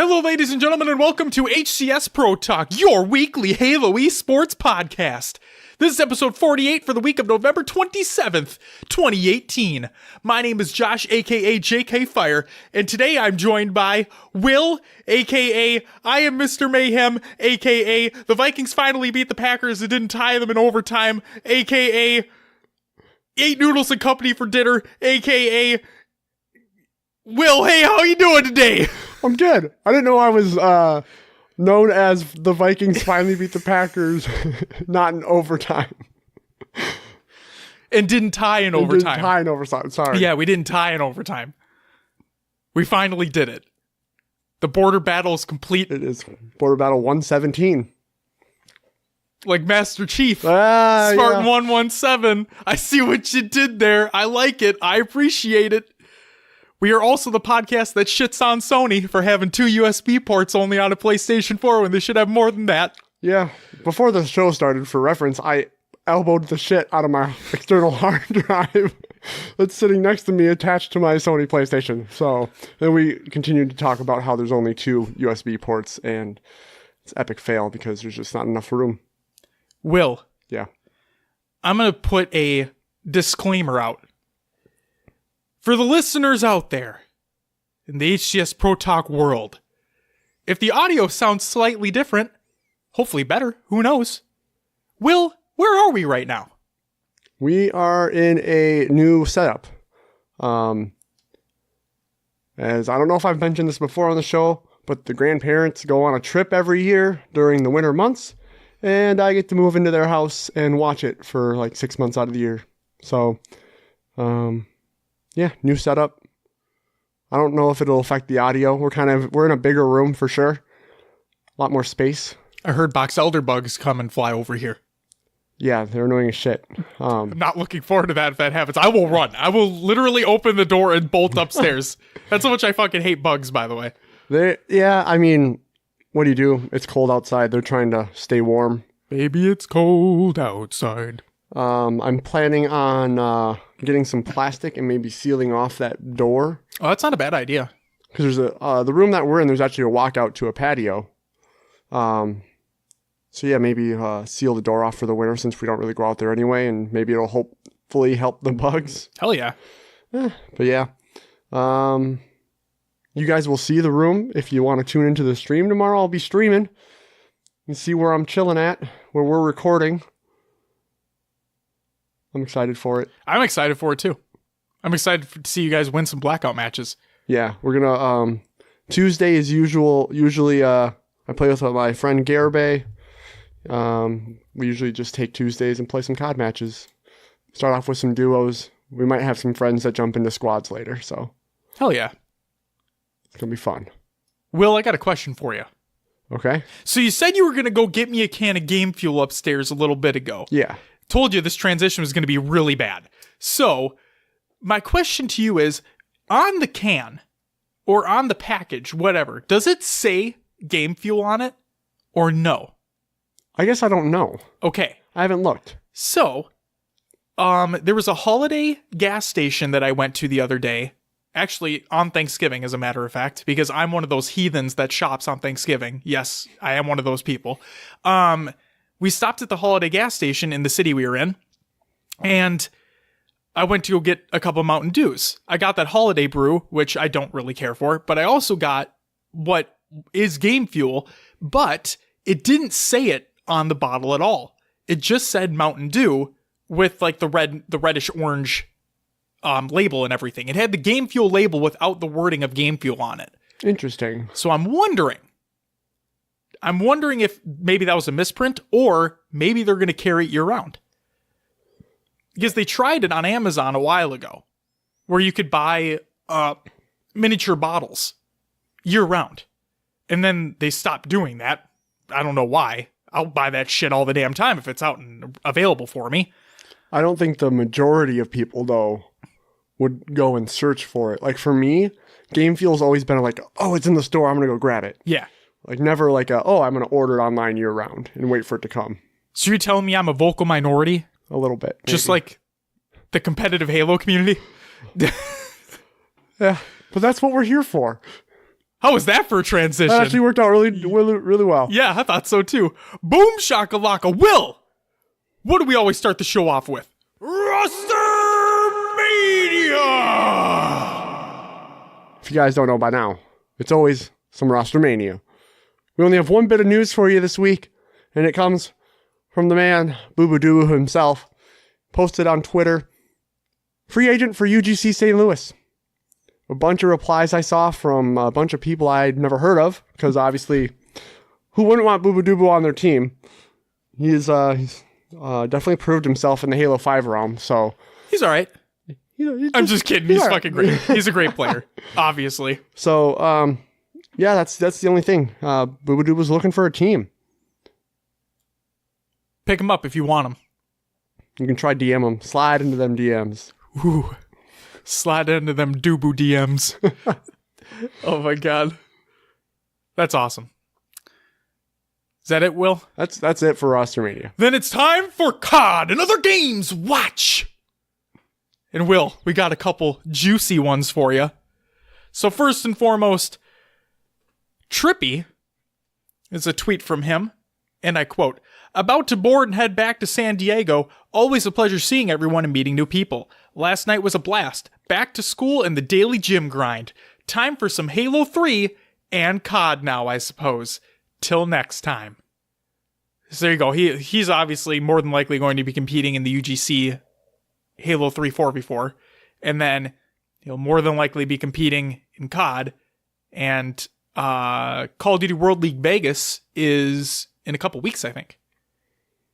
Hello, ladies and gentlemen, and welcome to HCS Pro Talk, your weekly Halo esports podcast. This is episode 48 for the week of November 27th, 2018. My name is Josh, aka JK Fire, and today I'm joined by Will, aka I am Mr. Mayhem, aka the Vikings finally beat the Packers and didn't tie them in overtime, aka ate noodles and company for dinner, aka Will. Hey, how you doing today? I'm good. I didn't know I was known as the Vikings finally beat the Packers, not in overtime. And didn't tie in overtime. Didn't tie in overtime, sorry. Yeah, we didn't tie in overtime. We finally did it. The border battle is complete. It is Border Battle 117. Like Master Chief. Spartan yeah. 117. I see what you did there. I like it. I appreciate it. We are also the podcast that shits on Sony for having 2 USB ports only on a PlayStation 4 when they should have more than that. Yeah. Before the show started, for reference, I elbowed the shit out of my external hard drive that's sitting next to me attached to my Sony PlayStation. So then we continued to talk about how there's only 2 USB ports and it's an epic fail because there's just not enough room. Will. Yeah. I'm going to put a disclaimer out. For the listeners out there in the HCS Pro Talk world, if the audio sounds slightly different, hopefully better, who knows? Will, where are we right now? We are in a new setup. As I don't know if I've mentioned this before on the show, but the grandparents go on a trip every year during the winter months, and I get to move into their house and watch it for like 6 months out of the year. So, yeah, new setup. I don't know if it'll affect the audio. We're in a bigger room for sure. A lot more space. I heard box elder bugs come and fly over here. Yeah, they're annoying as shit. I'm not looking forward to that if that happens. I will run. I will literally open the door and bolt upstairs. That's how much I fucking hate bugs, by the way. I mean, what do you do? It's cold outside. They're trying to stay warm. Baby, it's cold outside. I'm planning on getting some plastic and maybe sealing off that door. Oh, that's not a bad idea. Because there's the room that we're in, there's actually a walkout to a patio. So yeah, maybe seal the door off for the winter since we don't really go out there anyway, and maybe it'll hopefully help the bugs. Hell yeah. But yeah. You guys will see the room if you want to tune into the stream tomorrow. I'll be streaming and see where I'm chilling at, where we're recording. I'm excited for it. I'm excited for it too. I'm excited to see you guys win some blackout matches. Yeah, we're gonna Tuesday is usually I play with my friend Garibay. We usually just take Tuesdays and play some COD matches. Start off with some duos. We might have some friends that jump into squads later, so hell yeah. It's gonna be fun. Will, I got a question for you. Okay. So you said you were gonna go get me a can of Game Fuel upstairs a little bit ago. Yeah. Told you this transition was going to be really bad. So, my question to you is, on the can, or on the package, whatever, does it say Game Fuel on it, or no? I guess I don't know. Okay. I haven't looked. So, there was a holiday gas station that I went to the other day, actually on Thanksgiving, as a matter of fact, because I'm one of those heathens that shops on Thanksgiving. Yes, I am one of those people. We stopped at the holiday gas station in the city we were in, and I went to go get a couple of Mountain Dews. I got that holiday brew, which I don't really care for, but I also got what is Game Fuel, but it didn't say it on the bottle at all. It just said Mountain Dew with like the reddish orange label and everything. It had the Game Fuel label without the wording of Game Fuel on it. Interesting. So I'm wondering if maybe that was a misprint, or maybe they're going to carry it year-round. Because they tried it on Amazon a while ago, where you could buy miniature bottles year-round. And then they stopped doing that. I don't know why. I'll buy that shit all the damn time if it's out and available for me. I don't think the majority of people, though, would go and search for it. Like, for me, Game Fuel's always been like, oh, it's in the store, I'm going to go grab it. Yeah. Like, never like I'm going to order it online year-round and wait for it to come. So you're telling me I'm a vocal minority? A little bit. Maybe. Just like the competitive Halo community? Yeah, but that's what we're here for. How was that for a transition? That actually worked out really well. Yeah, I thought so too. Boom shakalaka. Will, what do we always start the show off with? RosterMainia! If you guys don't know by now, it's always some RosterMainia. We only have one bit of news for you this week, and it comes from the man, Boo Boo Doo himself, posted on Twitter. Free agent for UGC St. Louis. A bunch of replies I saw from a bunch of people I'd never heard of, because obviously, who wouldn't want Boo Boo Doo Boo on their team? He's definitely proved himself in the Halo 5 realm, so... He's all right. I'm just kidding. He's fucking great. He's a great player, obviously. So, yeah, that's the only thing. Boo Boo Doo was looking for a team. Pick him up if you want him. You can try DM him. Slide into them DMs. Ooh. Slide into them Doo-Boo DMs. Oh my god. That's awesome. Is that it, Will? That's it for RosterMania. Then it's time for COD and other games. Watch! And Will, we got a couple juicy ones for you. So first and foremost, Trippy is a tweet from him, and I quote, "About to board and head back to San Diego. Always a pleasure seeing everyone and meeting new people. Last night was a blast. Back to school and the daily gym grind. Time for some Halo 3 and COD now, I suppose. Till next time." So there you go. He's obviously more than likely going to be competing in the UGC Halo 3 4v4. And then he'll more than likely be competing in COD. And Call of Duty World League Vegas is in a couple weeks, I think.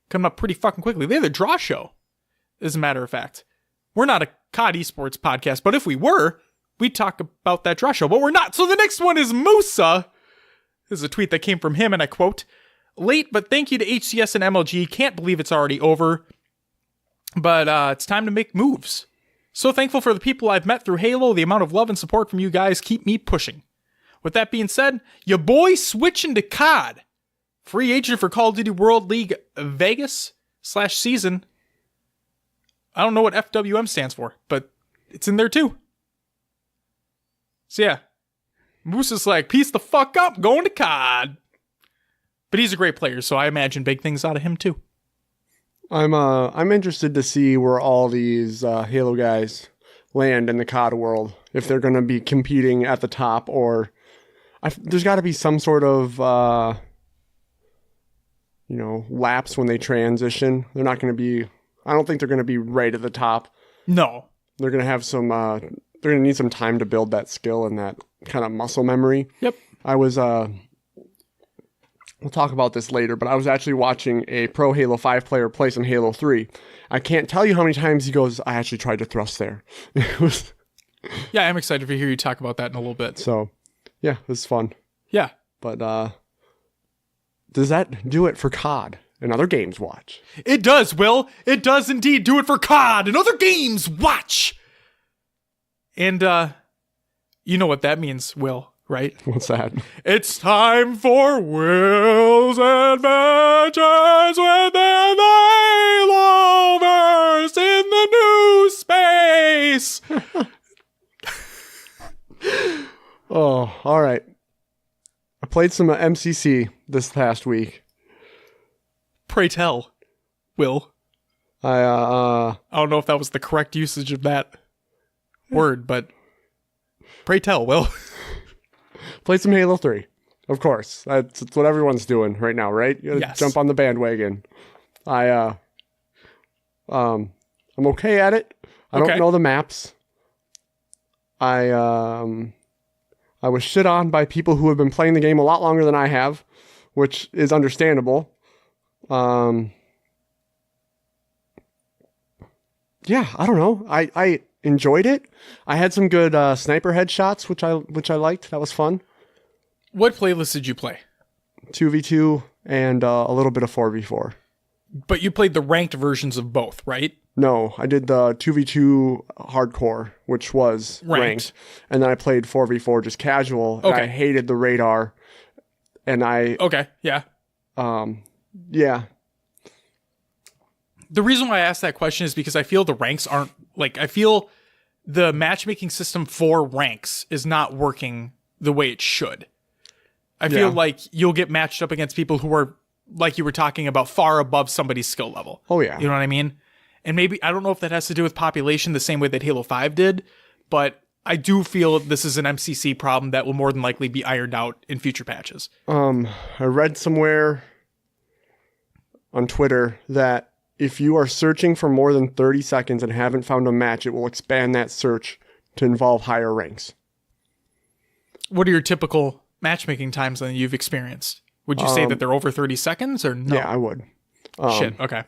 Coming up pretty fucking quickly. They have a draw show, as a matter of fact. We're not a COD esports podcast, but if we were, we'd talk about that draw show, but we're not. So the next one is Musa. This is a tweet that came from him, and I quote, "Late, but thank you to HCS and MLG. Can't believe it's already over, but it's time to make moves. So thankful for the people I've met through Halo. The amount of love and support from you guys keep me pushing. With that being said, your boy switching to COD. Free agent for Call of Duty World League Vegas /season. I don't know what FWM stands for, but it's in there too. So yeah, Moose is like, peace the fuck up, going to COD. But he's a great player, so I imagine big things out of him too. I'm interested to see where all these Halo guys land in the COD world. If they're going to be competing at the top, or there's got to be some sort of lapse when they transition. They're not going to be. I don't think they're going to be right at the top. No, they're going to have some. They're going to need some time to build that skill and that kind of muscle memory. Yep. I was. We'll talk about this later, but I was actually watching a pro Halo 5 player play some Halo 3. I can't tell you how many times he goes, "I actually tried to thrust there." Yeah, I'm excited to hear you talk about that in a little bit. So, yeah, it was fun. Yeah. But does that do it for COD and other games watch? It does, Will. It does indeed do it for COD and other games watch. And you know what that means, Will, right? What's that? It's time for Will's Adventures within the Haloverse in the new space. Oh, all right. I played some MCC this past week. Pray tell, Will. I don't know if that was the correct usage of that word, but pray tell, Will. Played some Halo 3. Of course. That's what everyone's doing right now, right? You gotta Yes. jump on the bandwagon. I'm okay at it. I Okay. don't know the maps. I was shit on by people who have been playing the game a lot longer than I have, which is understandable. Yeah, I don't know. I enjoyed it. I had some good sniper headshots, which I liked. That was fun. What playlist did you play? 2v2 and a little bit of 4v4. But you played the ranked versions of both, right? No, I did the 2v2 hardcore, which was ranked. And then I played 4v4 just casual. Okay. And I hated the radar. And Okay, yeah. Yeah. The reason why I asked that question is because I feel the ranks aren't, I feel the matchmaking system for ranks is not working the way it should. I feel like you'll get matched up against people who are, like you were talking about, far above somebody's skill level. Oh, yeah. You know what I mean? And maybe, I don't know if that has to do with population the same way that Halo 5 did, but I do feel this is an MCC problem that will more than likely be ironed out in future patches. I read somewhere on Twitter that if you are searching for more than 30 seconds and haven't found a match, it will expand that search to involve higher ranks. What are your typical matchmaking times that you've experienced? Would you say that they're over 30 seconds or no? Yeah, I would. Shit, okay.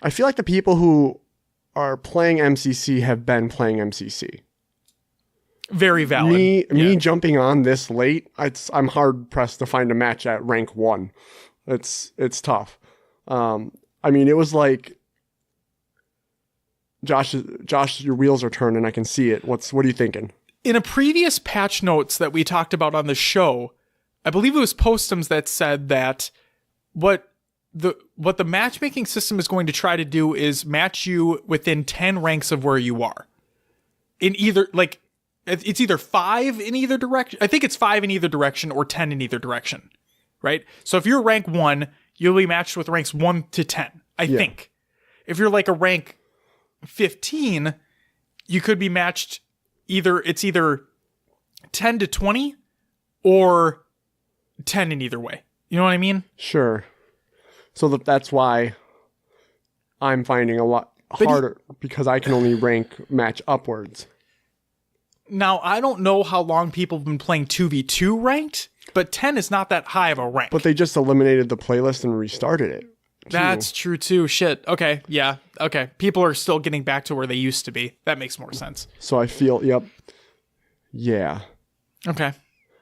I feel like the people who are playing MCC have been playing MCC. Very valid. Me jumping on this late, I'm hard pressed to find a match at rank 1. It's tough. I mean, it was like, Josh, your wheels are turning. I can see it. What are you thinking? In a previous patch notes that we talked about on the show, I believe it was Postums that said that what the matchmaking system is going to try to do is match you within 10 ranks of where you are. In either, like, it's either 5 in either direction. I think it's 5 in either direction or 10 in either direction, right? So if you're rank 1, you'll be matched with ranks 1 to 10, I think. If you're like a rank 15, you could be matched either 10 to 20 or 10 in either way. You know what I mean? Sure. So that's why I'm finding a lot harder because I can only rank match upwards. Now, I don't know how long people have been playing 2v2 ranked, but 10 is not that high of a rank. But they just eliminated the playlist and restarted it. That's true too. Shit. Okay. Yeah. Okay. People are still getting back to where they used to be. That makes more sense. So I feel, yeah. Okay.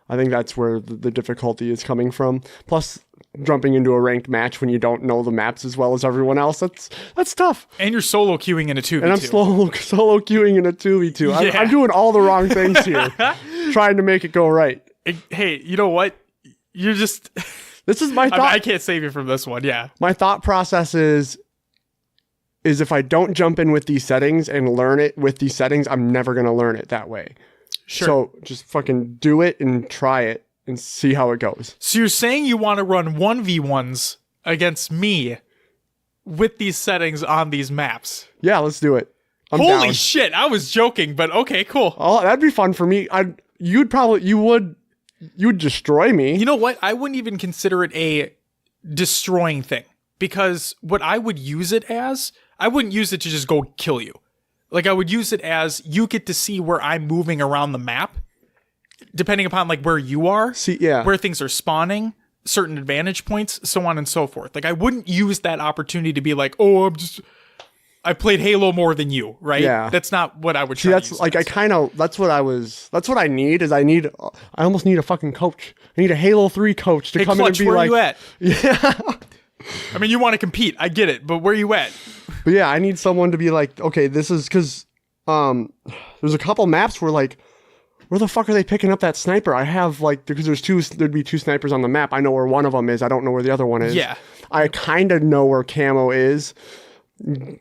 I think that's where the difficulty is coming from. Plus, jumping into a ranked match when you don't know the maps as well as everyone else, that's tough. And you're solo queuing in a 2v2. And I'm solo queuing in a 2v2. Yeah. I'm doing all the wrong things here, trying to make it go right. Hey, you know what? You're just... This is my thought. I can't save you from this one, yeah. My thought process is if I don't jump in with these settings and learn it with these settings, I'm never going to learn it that way. Sure. So just fucking do it and try it and see how it goes. So you're saying you want to run 1v1s against me with these settings on these maps? Yeah, let's do it. Holy down. shit, I was joking, but okay, cool. Oh, that'd be fun for me. You'd destroy me. You know what? I wouldn't even consider it a destroying thing because what I would use it as, I wouldn't use it to just go kill you. Like I would use it as you get to see where I'm moving around the map, depending upon like where you are, where things are spawning, certain advantage points, so on and so forth. Like I wouldn't use that opportunity to be like, oh, I played Halo more than you, right? Yeah. That's not what I would try that's to use like, that's what I need I almost need a fucking coach. I need a Halo 3 coach to come Clutch, in and be where like, you at? Yeah. I mean, you want to compete. I get it, but where you at? But yeah, I need someone to be like, okay, this is because there's a couple maps where like, where the fuck are they picking up that sniper? I have like, because there'd be 2 snipers on the map. I know where one of them is. I don't know where the other one is. Yeah. I kind of know where camo is.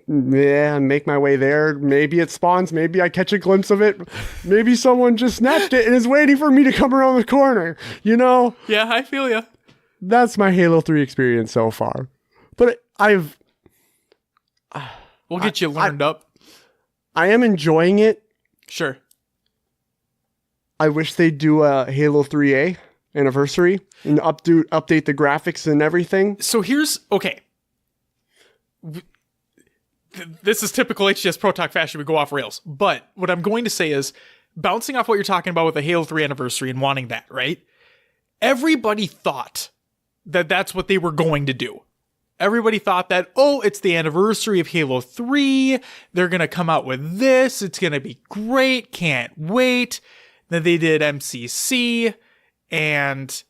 Yeah, make my way there. Maybe it spawns. Maybe I catch a glimpse of it. Maybe someone just snatched it and is waiting for me to come around the corner. You know? Yeah, I feel you. That's my Halo 3 experience so far. But We'll get you learned up. I am enjoying it. Sure. I wish they'd do a Halo 3A anniversary and update the graphics and everything. So okay. This is typical HCS Pro Talk fashion. We go off rails. But what I'm going to say is, bouncing off what you're talking about with the Halo 3 anniversary and wanting that, right? Everybody thought that that's what they were going to do. Everybody thought that, oh, it's the anniversary of Halo 3. They're going to come out with this. It's going to be great. Can't wait. Then they did MCC. And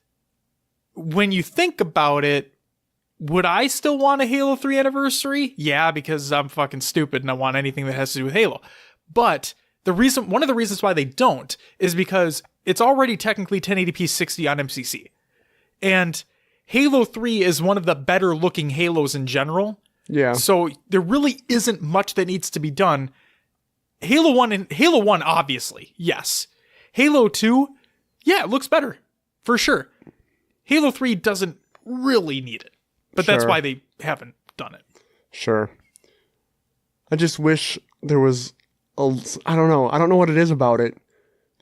when you think about it, would I still want a Halo 3 anniversary? Yeah, because I'm fucking stupid and I want anything that has to do with Halo. But one of the reasons why they don't is because it's already technically 1080p 60 on MCC. And Halo 3 is one of the better looking Halos in general. Yeah. So there really isn't much that needs to be done. Halo 1, obviously, yes. Halo 2, yeah, it looks better for sure. Halo 3 doesn't really need it, but that's Sure. why they haven't done it. Sure. I just wish there was I don't know. I don't know what it is about it.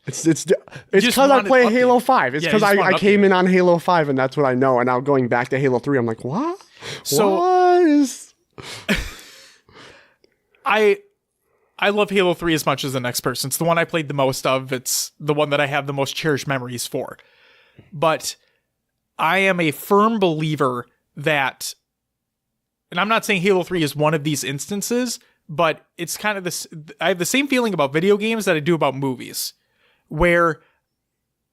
It's just because I want it play updated. Halo 5. It's Yeah, because you just want I it came updated. in on Halo 5 and that's what I know. And now going back to Halo 3, I'm like, what? So- what is... I love Halo 3 as much as the next person. It's the one I played the most of. It's the one that I have the most cherished memories for. But I am a firm believer that, and I'm not saying Halo 3 is one of these instances, but it's kind of this, I have the same feeling about video games that I do about movies, where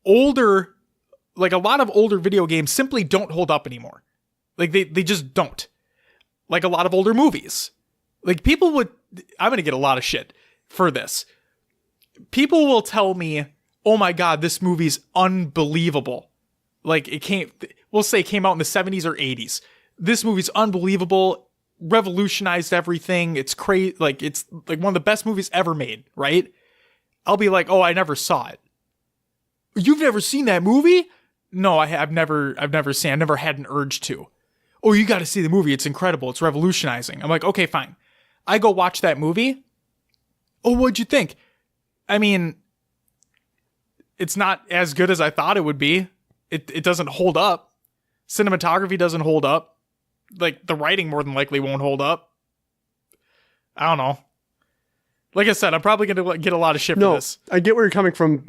older, like a lot of older video games simply don't hold up anymore. Like they just don't. Like a lot of older movies. Like people would, I'm going to get a lot of shit for this. People will tell me, oh my God, this movie's unbelievable. Like we'll say it came out in the 70s or 80s. This movie's unbelievable, revolutionized everything. It's crazy. Like it's like one of the best movies ever made, right? I'll be like, oh, I never saw it. You've never seen that movie? No, I've never seen it. I've never had an urge to. Oh, you got to see the movie. It's incredible. It's revolutionizing. I'm like, okay, fine. I go watch that movie. Oh, what'd you think? I mean, it's not as good as I thought it would be. It doesn't hold up. Cinematography doesn't hold up. Like, the writing more than likely won't hold up. I don't know. Like I said, I'm probably going to get a lot of shit for this. I get where you're coming from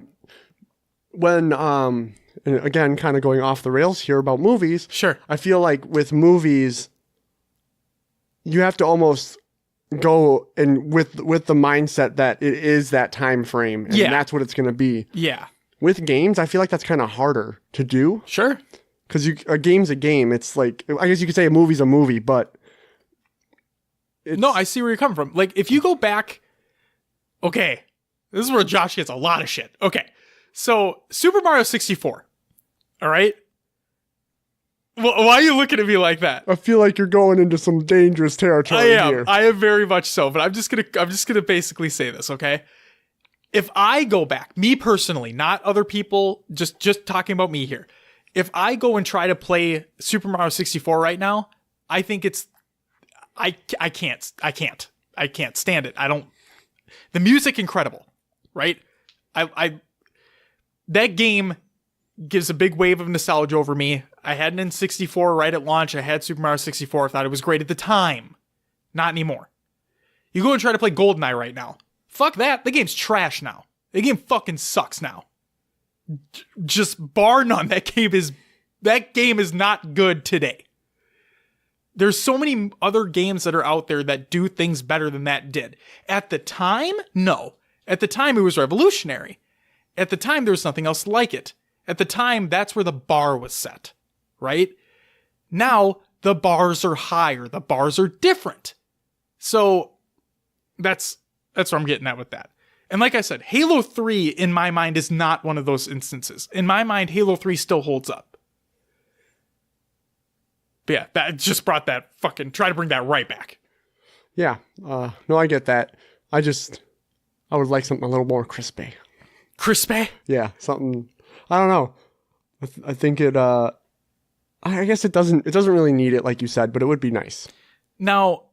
when, and again, kind of going off the rails here about movies. Sure. I feel like with movies, you have to almost go and with the mindset that it is that time frame and that's what it's going to be. Yeah. With games, I feel like that's kind of harder to do Sure. because a game's a game. It's like, I guess you could say a movie's a movie, but no, I see where you're coming from. Like, if you go back, okay, this is where Josh gets a lot of shit. Okay, so Super Mario 64, all right? Well, why are you looking at me like that? I feel like you're going into some dangerous territory here. I am very much so, but I'm just gonna basically say this, okay? If I go back, me personally, not other people, just talking about me here. If I go and try to play Super Mario 64 right now, I think I can't stand it. The music incredible, right? That game gives a big wave of nostalgia over me. I had an N64 right at launch. I had Super Mario 64. I thought it was great at the time. Not anymore. You go and try to play GoldenEye right now. Fuck that. The game's trash now. The game fucking sucks now. Just bar none. That game is not good today. There's so many other games that are out there that do things better than that did. At the time, no. At the time, it was revolutionary. At the time, there was nothing else like it. At the time, that's where the bar was set, right? Now, the bars are higher. The bars are different. So, that's where I'm getting at with that. And like I said, Halo 3, in my mind, is not one of those instances. In my mind, Halo 3 still holds up. But yeah, that just brought that try to bring that right back. Yeah. No, I get that. I would like something a little more crispy. Crispy? Yeah, something. I don't know. I think it. I guess it doesn't. It doesn't really need it, like you said, but it would be nice. Now,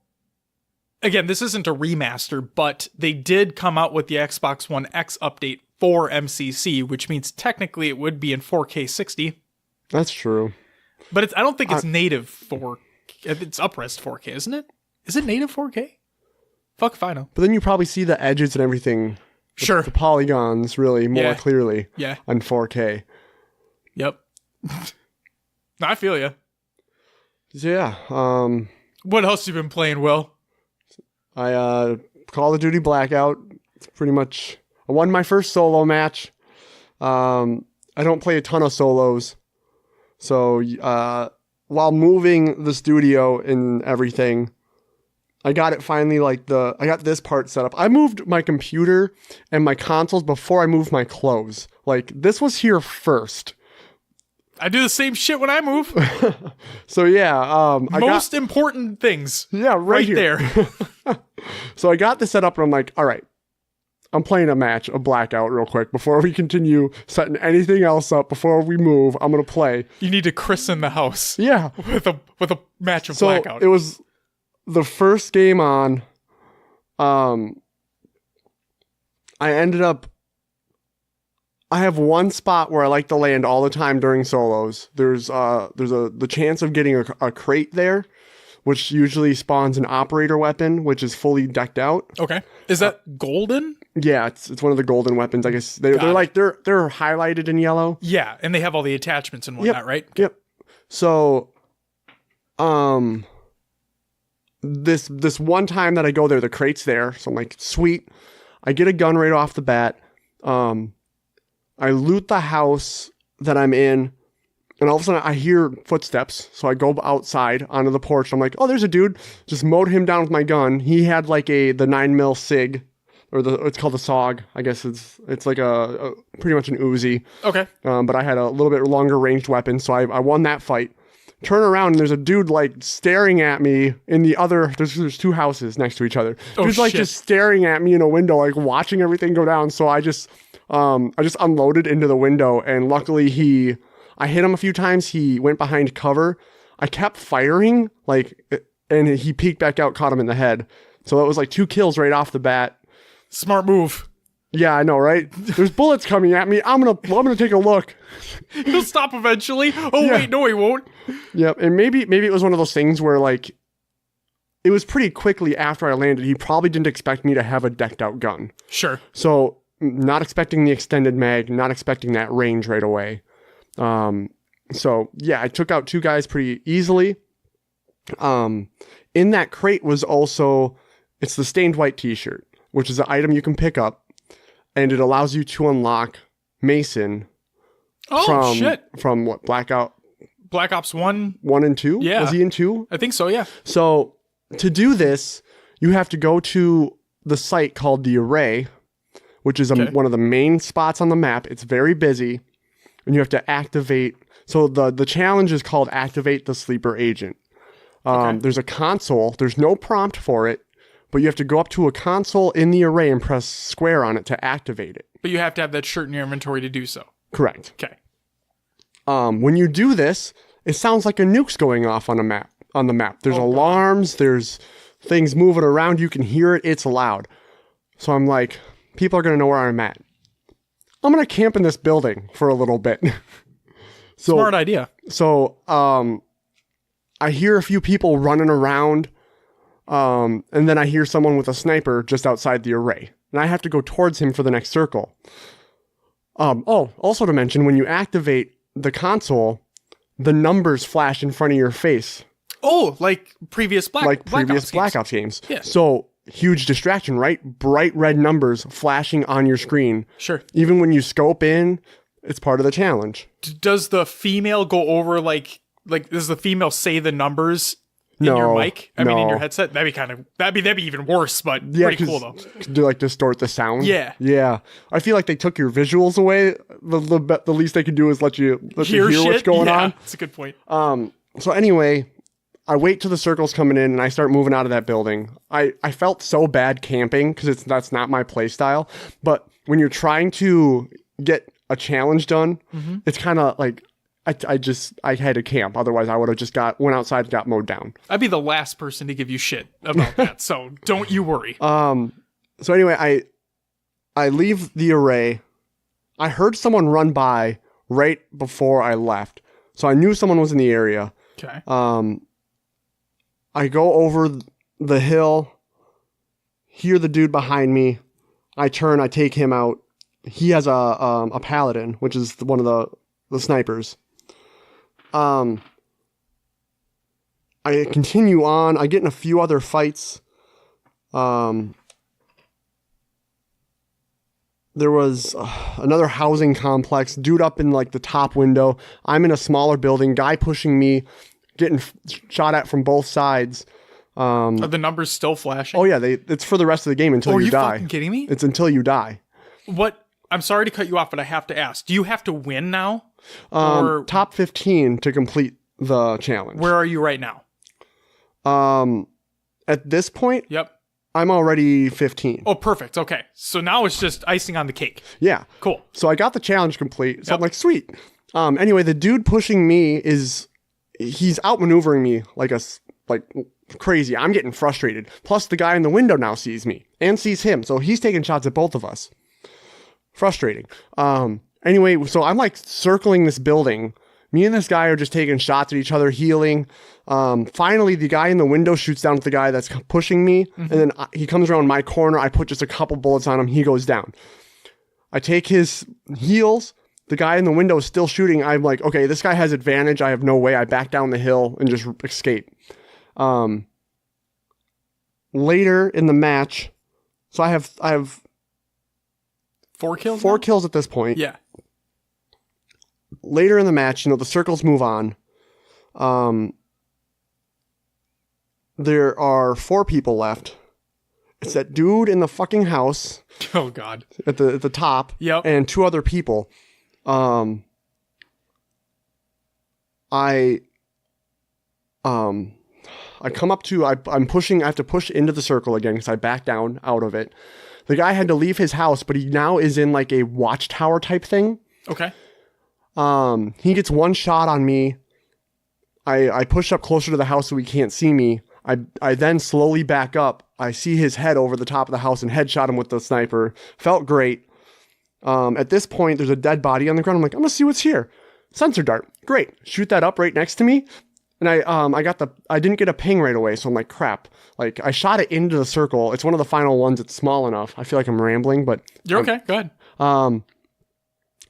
again, this isn't a remaster, but they did come out with the Xbox One X update for MCC, which means technically it would be in 4K 60. That's true. But I don't think it's native 4K. It's upres 4K, isn't it? Is it native 4K? Fuck if I know. But then you probably see the edges and everything. Sure. The polygons really more clearly. Yeah. On 4K. Yep. I feel you. So yeah. What else you been playing, Will? I Call of Duty Blackout. It's pretty much. I won my first solo match. I don't play a ton of solos. So while moving the studio and everything, I got it finally, I got this part set up. I moved my computer and my consoles before I moved my clothes. Like, this was here first. I do the same shit when I move. So yeah, Most important things. Yeah, right here. there. So I got this set up and I'm like, all right, I'm playing a match of Blackout real quick before we continue setting anything else up. Before we move, I'm gonna play. You need to christen the house. Yeah, with a match of so Blackout. It was the first game on. I ended up. I have one spot where I like to land all the time during solos. There's the chance of getting a crate there, which usually spawns an operator weapon, which is fully decked out. Okay. Is that golden? Yeah, it's one of the golden weapons. I guess they're highlighted in yellow. Yeah, and they have all the attachments and whatnot, right? Yep. So, this one time that I go there, the crate's there. So I'm like, sweet. I get a gun right off the bat. I loot the house that I'm in, and all of a sudden I hear footsteps. So I go outside onto the porch. I'm like, oh, there's a dude. Just mowed him down with my gun. He had like the 9mm SIG, or it's called the SOG. I guess it's like a pretty much an Uzi. Okay. But I had a little bit longer ranged weapon, so I won that fight. Turn around and there's a dude like staring at me in the other. There's two houses next to each other. Dude's like just staring at me in a window, like watching everything go down. So I just unloaded into the window, and luckily I hit him a few times. He went behind cover. I kept firing, and he peeked back out, caught him in the head. So that was like 2 kills right off the bat. Smart move. Yeah, I know, right? There's bullets coming at me. I'm gonna take a look. He'll stop eventually. Oh yeah. Wait, no, he won't. Yep, and maybe it was one of those things where like it was pretty quickly after I landed. He probably didn't expect me to have a decked out gun. Sure. So not expecting the extended mag, not expecting that range right away. So yeah, I took out 2 guys pretty easily. In that crate was also, it's the stained white t-shirt, which is an item you can pick up, and it allows you to unlock Mason. Oh, shit. From what, Black Ops 1? 1 and 2? Yeah. Was he in 2? I think so, yeah. So to do this, you have to go to the site called the Array, which is one of the main spots on the map. It's very busy, and you have to activate. So the challenge is called Activate the Sleeper Agent. There's a console. There's no prompt for it, but you have to go up to a console in the Array and press square on it to activate it. But you have to have that shirt in your inventory to do so. Correct. Okay. When you do this, it sounds like a nuke's going off on the map. There's alarms. There's things moving around. You can hear it. It's loud. So I'm like, people are going to know where I'm at. I'm going to camp in this building for a little bit. Smart idea. So I hear a few people running around, and then I hear someone with a sniper just outside the Array. And I have to go towards him for the next circle. Also to mention, when you activate the console, the numbers flash in front of your face. Oh, like previous Black Ops games. Yeah. So huge distraction, right? Bright red numbers flashing on your screen. Sure. Even when you scope in, it's part of the challenge. Does the female go over like does the female say the numbers in your mic? I mean, in your headset? That'd be even worse, but pretty cool though. Do like distort the sound? Yeah. Yeah. I feel like they took your visuals away. The least they can do is let you hear what's going on. That's a good point. So anyway, I wait till the circle's coming in and I start moving out of that building. I felt so bad camping because that's not my play style. But when you're trying to get a challenge done, it's kind of like I had to camp. Otherwise, I would have just went outside and got mowed down. I'd be the last person to give you shit about that. So don't you worry. So anyway, I leave the Array. I heard someone run by right before I left, so I knew someone was in the area. Okay. I go over the hill, hear the dude behind me. I turn, I take him out. He has a paladin, which is one of the snipers. I continue on. I get in a few other fights. There was another housing complex, dude up in like the top window. I'm in a smaller building, guy pushing me, getting shot at from both sides. Are the numbers still flashing? Oh yeah, it's for the rest of the game until you die. Are you fucking kidding me? It's until you die. What? I'm sorry to cut you off, but I have to ask. Do you have to win now? Top 15 to complete the challenge. Where are you right now? At this point, yep. I'm already 15. Oh, perfect. Okay. So now it's just icing on the cake. Yeah. Cool. So I got the challenge complete. So Yep. I'm like, sweet. Anyway, the dude pushing me he's outmaneuvering me like crazy. I'm getting frustrated. Plus the guy in the window now sees me and sees him. So he's taking shots at both of us. Frustrating. Anyway, so I'm like circling this building. Me and this guy are just taking shots at each other, healing. Finally, the guy in the window shoots down at the guy that's pushing me. And then he comes around my corner. I put just a couple bullets on him. He goes down. I take his heals. The guy in the window is still shooting. I'm like, okay, this guy has advantage. I have no way. I back down the hill and just escape. Later in the match, so I have 4 kills? 4 now? kills at this point. Yeah. Later in the match, the circles move on. There are 4 people left. It's that dude in the fucking house Oh, God. at the top. Yep. And 2 other people. I come up to, I'm pushing, I have to push into the circle again because I back down out of it. The guy had to leave his house, but he now is in like a watchtower type thing. Okay. He gets 1 shot on me. I push up closer to the house so he can't see me. I then slowly back up. I see his head over the top of the house and headshot him with the sniper. Felt great. At this point, there's a dead body on the ground. I'm like, I'm gonna see what's here. Sensor dart. Great. Shoot that up right next to me. And I didn't get a ping right away, so I'm like, crap. Like, I shot it into the circle. It's one of the final ones. It's small enough. I feel like I'm rambling, but... You're okay. Go ahead.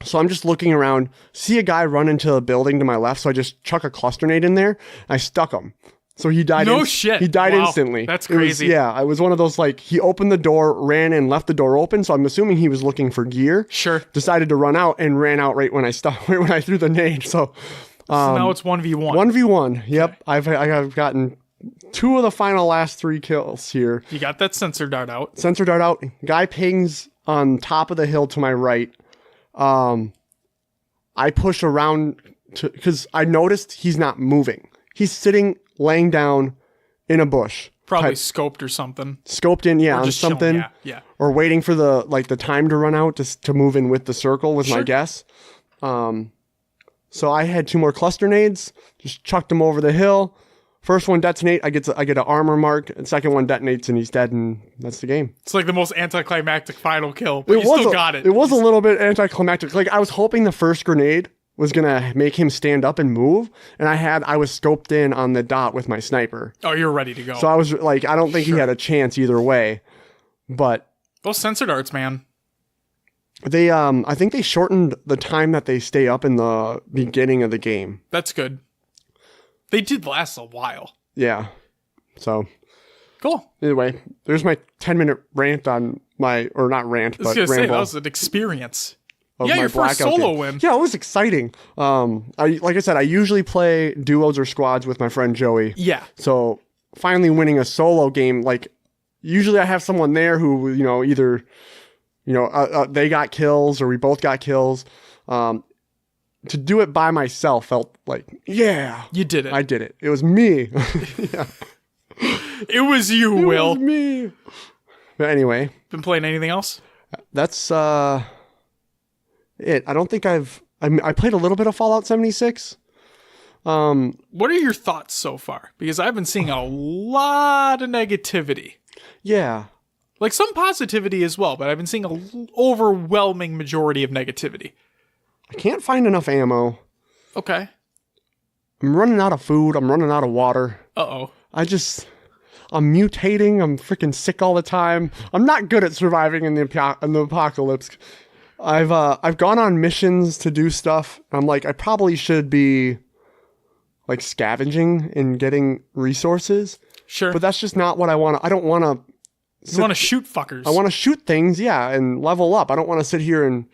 So I'm just looking around, see a guy run into a building to my left, so I just chuck a cluster nade in there. I stuck him. So he died. No shit. He died Wow. instantly. That's crazy. I was one of those, like, he opened the door, ran and left the door open, so I'm assuming he was looking for gear. Sure. Decided to run out and ran out right when I threw the nade, so... So now it's 1v1. 1v1. Yep. I've gotten 2 of the final last 3 kills here. You got that sensor dart out. Sensor dart out. Guy pings on top of the hill to my right. I push around because I noticed he's not moving. He's sitting, laying down in a bush. Probably scoped or something. Scoped in, yeah, Or on just chilling, something. yeah. Or waiting for the time to run out to move in with the circle was my Sure. guess. So I had 2 more cluster nades, just chucked them over the hill. First one detonate, I get an armor mark, and second one detonates and he's dead, and that's the game. It's like the most anticlimactic final kill, but you still got it. It was a little bit anticlimactic. Like, I was hoping the first grenade was gonna make him stand up and move, and I was scoped in on the dot with my sniper. Oh, you're ready to go. So I was like, I don't think he had a chance either way. But those sensor darts, man. they, I think they shortened the time that they stay up in the beginning of the game. That's good. They did last a while. Yeah. So Cool. anyway, there's my 10-minute rant on or not rant, I was but going to say, ramble that was an experience. of Yeah, my your first blackout solo game. win. Yeah, it was exciting. Like I said, I usually play duos or squads with my friend Joey. Yeah. So finally winning a solo game, like usually I have someone there who, either, they got kills or we both got kills. To do it by myself felt like, yeah, You did it. I did it. It was me. Yeah, It was you, it Will. was me. But anyway, Been playing anything else? that's it. I don't think I played a little bit of Fallout 76. What are your thoughts so far? Because I've been seeing a lot of negativity. Yeah. Like some positivity as well, but I've been seeing an overwhelming majority of negativity. I can't find enough ammo. Okay. I'm running out of food. I'm running out of water. Uh-oh. I'm mutating. I'm freaking sick all the time. I'm not good at surviving in the apocalypse. I've gone on missions to do stuff. I'm like, I probably should be like scavenging and getting resources, Sure. but that's just not what I want. I don't want to. You want to shoot fuckers. I want to shoot things, yeah, and level up. I don't want to sit here and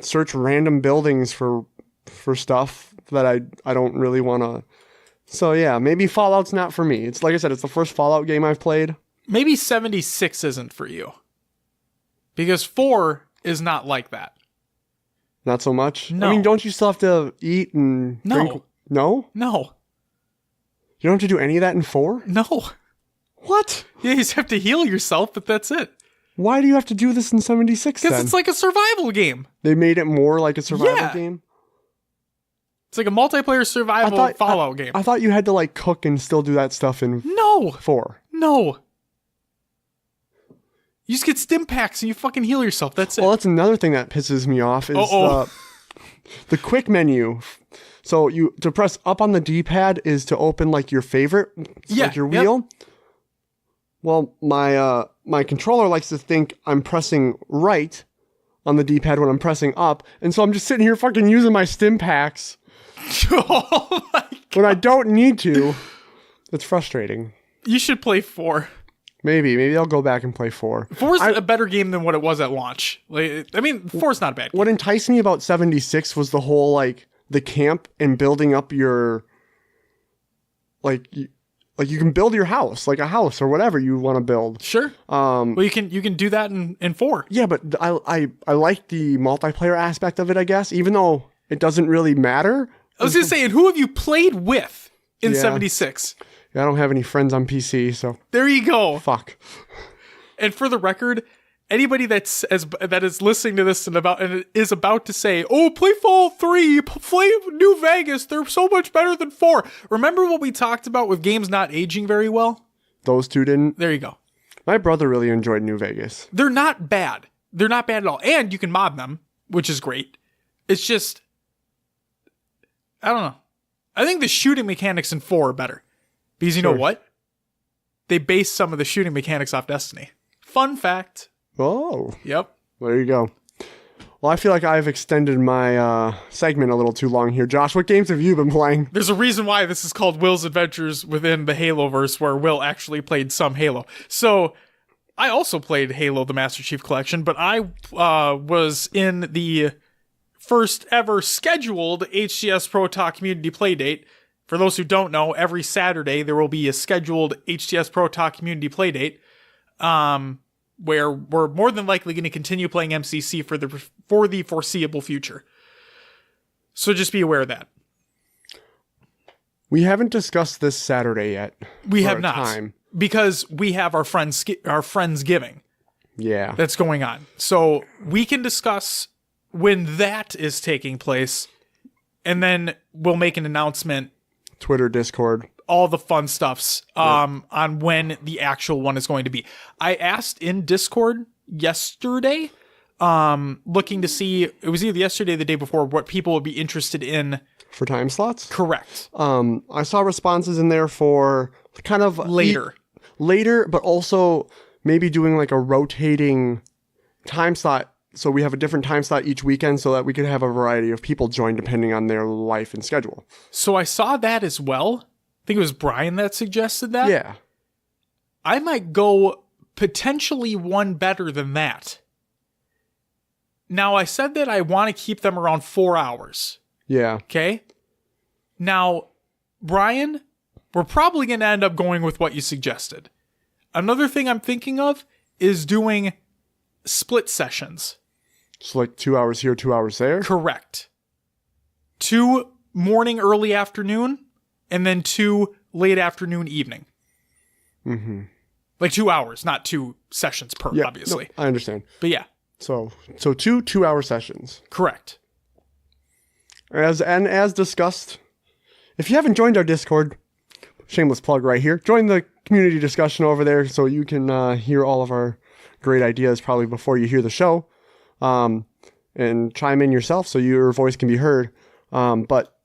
search random buildings for stuff that I don't really want to. So yeah, maybe Fallout's not for me. It's like I said, it's the first Fallout game I've played. Maybe 76 isn't for you. Because 4 is not like that. Not so much. No. I mean, don't you still have to eat and No. drink? No. No. You don't have to do any of that in 4. No. What? Yeah, you just have to heal yourself, but that's it. Why do you have to do this in 76 Because then? it's like a survival game. They made it more like a survival game? It's like a multiplayer survival Fallout game. I thought you had to like cook and still do that stuff in No. 4. No. You just get stim packs and you fucking heal yourself. That's it. Well, that's another thing that pisses me off is the quick menu. So to press up on the D-pad is to open like your favorite, like your wheel. Well, my controller likes to think I'm pressing right on the D-pad when I'm pressing up, and so I'm just sitting here fucking using my stim packs Oh my God. when I don't need to. It's frustrating. You should play 4. Maybe I'll go back and play 4. 4's a better game than what it was at launch. Like, I mean, 4's not a bad game. What enticed me about 76 was the whole like the camp and building up your like you can build your house, like a house or whatever you want to build. Sure. Well, you can do that in 4. Yeah, but I like the multiplayer aspect of it, I guess, even though it doesn't really matter. I was just saying, who have you played with in 76? I don't have any friends on PC, so There you go. fuck. And for the record, anybody that is listening to this and is about to say, "Oh, play Fallout 3, play New Vegas, they're so much better than 4." Remember what we talked about with games not aging very well? Those two didn't. There you go. My brother really enjoyed New Vegas. They're not bad. They're not bad at all. And you can mod them, which is great. It's just, I don't know. I think the shooting mechanics in 4 are better. Because you know what? They base some of the shooting mechanics off Destiny. Fun fact. Oh, Yep. there you go. Well, I feel like I've extended my segment a little too long here. Josh, what games have you been playing? There's a reason why this is called Will's Adventures within the Haloverse, where Will actually played some Halo. So, I also played Halo the Master Chief Collection, but I was in the first ever scheduled HCS Pro Talk Community Playdate. For those who don't know, every Saturday there will be a scheduled HCS Pro Talk Community Playdate, where we're more than likely going to continue playing MCC for the foreseeable future. So just be aware of that. We haven't discussed this Saturday yet. We have not, because we have our friends giving. Yeah, that's going on. So we can discuss when that is taking place, and then we'll make an announcement. Twitter, Discord, all the fun stuffs on when the actual one is going to be. I asked in Discord yesterday, looking to see, it was either yesterday or the day before, what people would be interested in. For time slots? Correct. I saw responses in there for kind of later, but also maybe doing like a rotating time slot. So we have a different time slot each weekend so that we could have a variety of people join depending on their life and schedule. So I saw that as well. I think it was Brian that suggested that. Yeah. I might go potentially one better than that. Now, I said that I want to keep them around 4 hours. Yeah. Okay? Now, Brian, we're probably going to end up going with what you suggested. Another thing I'm thinking of is doing split sessions. So like 2 hours here, 2 hours there? Correct. 2 morning, early afternoon, and then 2 late afternoon, evening. Mm-hmm. Like 2 hours, not 2 sessions per, obviously. No, I understand. But yeah. So 2 2-hour sessions. Correct. As discussed, if you haven't joined our Discord, shameless plug right here, join the community discussion over there so you can hear all of our great ideas probably before you hear the show, and chime in yourself so your voice can be heard. But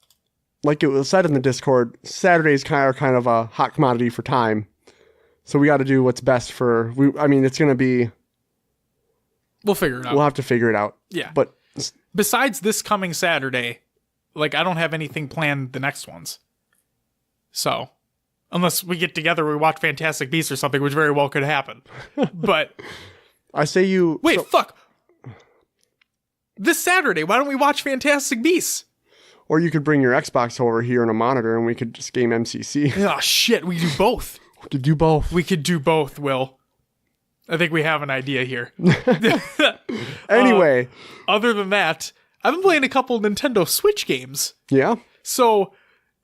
like it was said in the Discord, Saturday's kind of a hot commodity for time. So we got to do what's best for, it's going to be, we'll figure it out. We'll have to figure it out. Yeah. But besides this coming Saturday, like I don't have anything planned the next ones. So unless we get together, we watch Fantastic Beasts or something, which very well could happen. But I say you... Wait, fuck. This Saturday, why don't we watch Fantastic Beasts? Or you could bring your Xbox over here and a monitor and we could just game MCC. Oh, shit. We could do both. We could do both. We could do both, Will. I think we have an idea here. Anyway. Other than that, I've been playing a couple Nintendo Switch games. Yeah? So,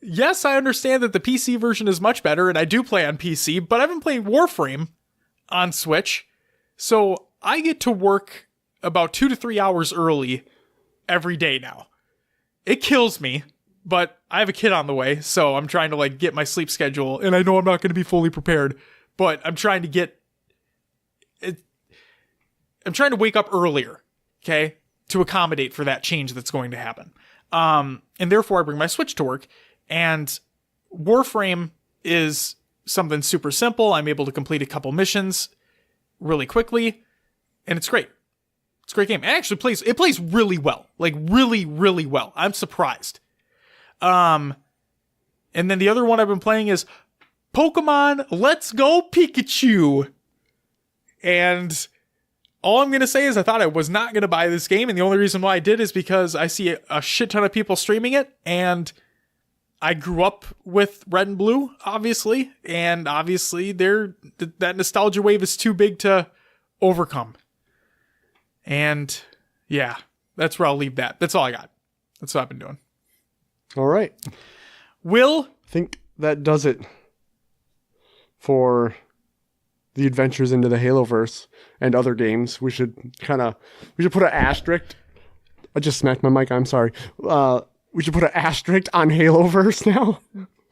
yes, I understand that the PC version is much better, and I do play on PC, but I've been playing Warframe on Switch, so I get to work about 2 to 3 hours early every day now. It kills me, but I have a kid on the way, so I'm trying to like get my sleep schedule, and I know I'm not going to be fully prepared, but I'm trying to get it. I'm trying to wake up earlier, okay, to accommodate for that change that's going to happen. And therefore I bring my Switch to work, and Warframe is something super simple. I'm able to complete a couple missions really quickly, and it's great. It's a great game. It plays really well. Like really, really well. I'm surprised. And then the other one I've been playing is Pokemon Let's Go Pikachu. And all I'm going to say is I thought I was not going to buy this game, and the only reason why I did is because I see a shit ton of people streaming it, and I grew up with Red and Blue, obviously, and obviously that nostalgia wave is too big to overcome. And yeah, that's where I'll leave that. That's all I got. That's what I've been doing. All right. Will? I think that does it for the adventures into the Haloverse and other games. We should put an asterisk. I just smacked my mic. I'm sorry. We should put an asterisk on Haloverse now.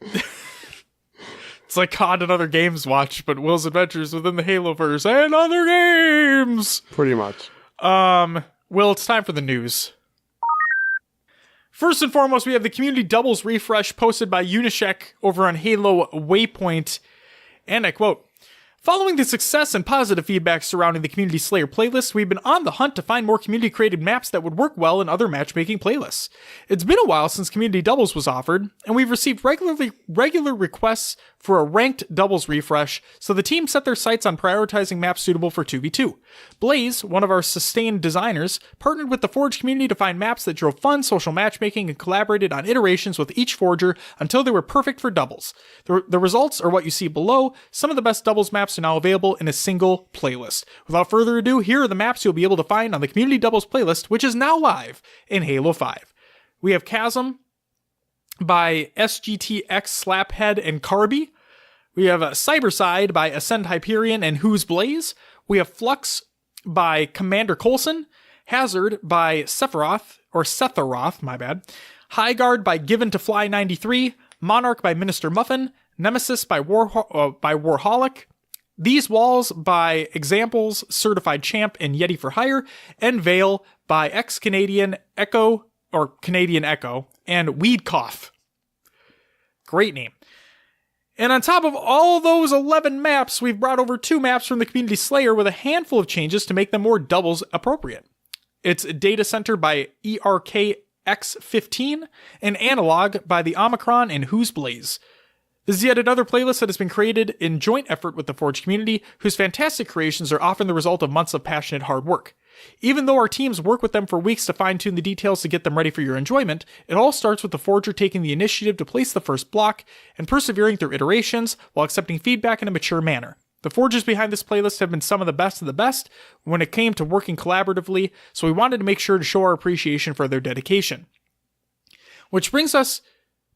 It's like COD and other games watch, but Will's adventures within the Haloverse and other games. Pretty much. Will, it's time for the news. First and foremost, we have the community doubles refresh posted by Unishek over on Halo Waypoint. And I quote, "Following the success and positive feedback surrounding the Community Slayer playlist, we've been on the hunt to find more community-created maps that would work well in other matchmaking playlists. It's been a while since Community Doubles was offered, and we've received regular requests for a ranked doubles refresh, so the team set their sights on prioritizing maps suitable for 2v2. Blaze, one of our sustained designers, partnered with the Forge community to find maps that drove fun social matchmaking and collaborated on iterations with each Forger until they were perfect for doubles. The results are what you see below. Some of the best doubles maps are now available in a single playlist. Without further ado, here are the maps you'll be able to find on the Community Doubles playlist, which is now live in Halo 5. We have Chasm by SGTX Slaphead and Carby. We have Cyberside by Ascend Hyperion and Who's Blaze. We have Flux by Commander Coulson. Hazard by Setharoth, my bad. High Guard by Given to Fly 93. Monarch by Minister Muffin. Nemesis by Warholic. These Walls by Examples, Certified Champ, and Yeti for Hire. And Veil by Canadian Echo, and Weed Cough. Great name. And on top of all those 11 maps, we've brought over 2 maps from the Community Slayer with a handful of changes to make them more doubles appropriate. It's Data Center by ERKX15 and Analog by the Omicron and Who's Blaze. This is yet another playlist that has been created in joint effort with the Forge community, whose fantastic creations are often the result of months of passionate hard work. Even though our teams work with them for weeks to fine-tune the details to get them ready for your enjoyment, it all starts with the Forger taking the initiative to place the first block and persevering through iterations while accepting feedback in a mature manner. The Forgers behind this playlist have been some of the best when it came to working collaboratively, so we wanted to make sure to show our appreciation for their dedication. Which brings us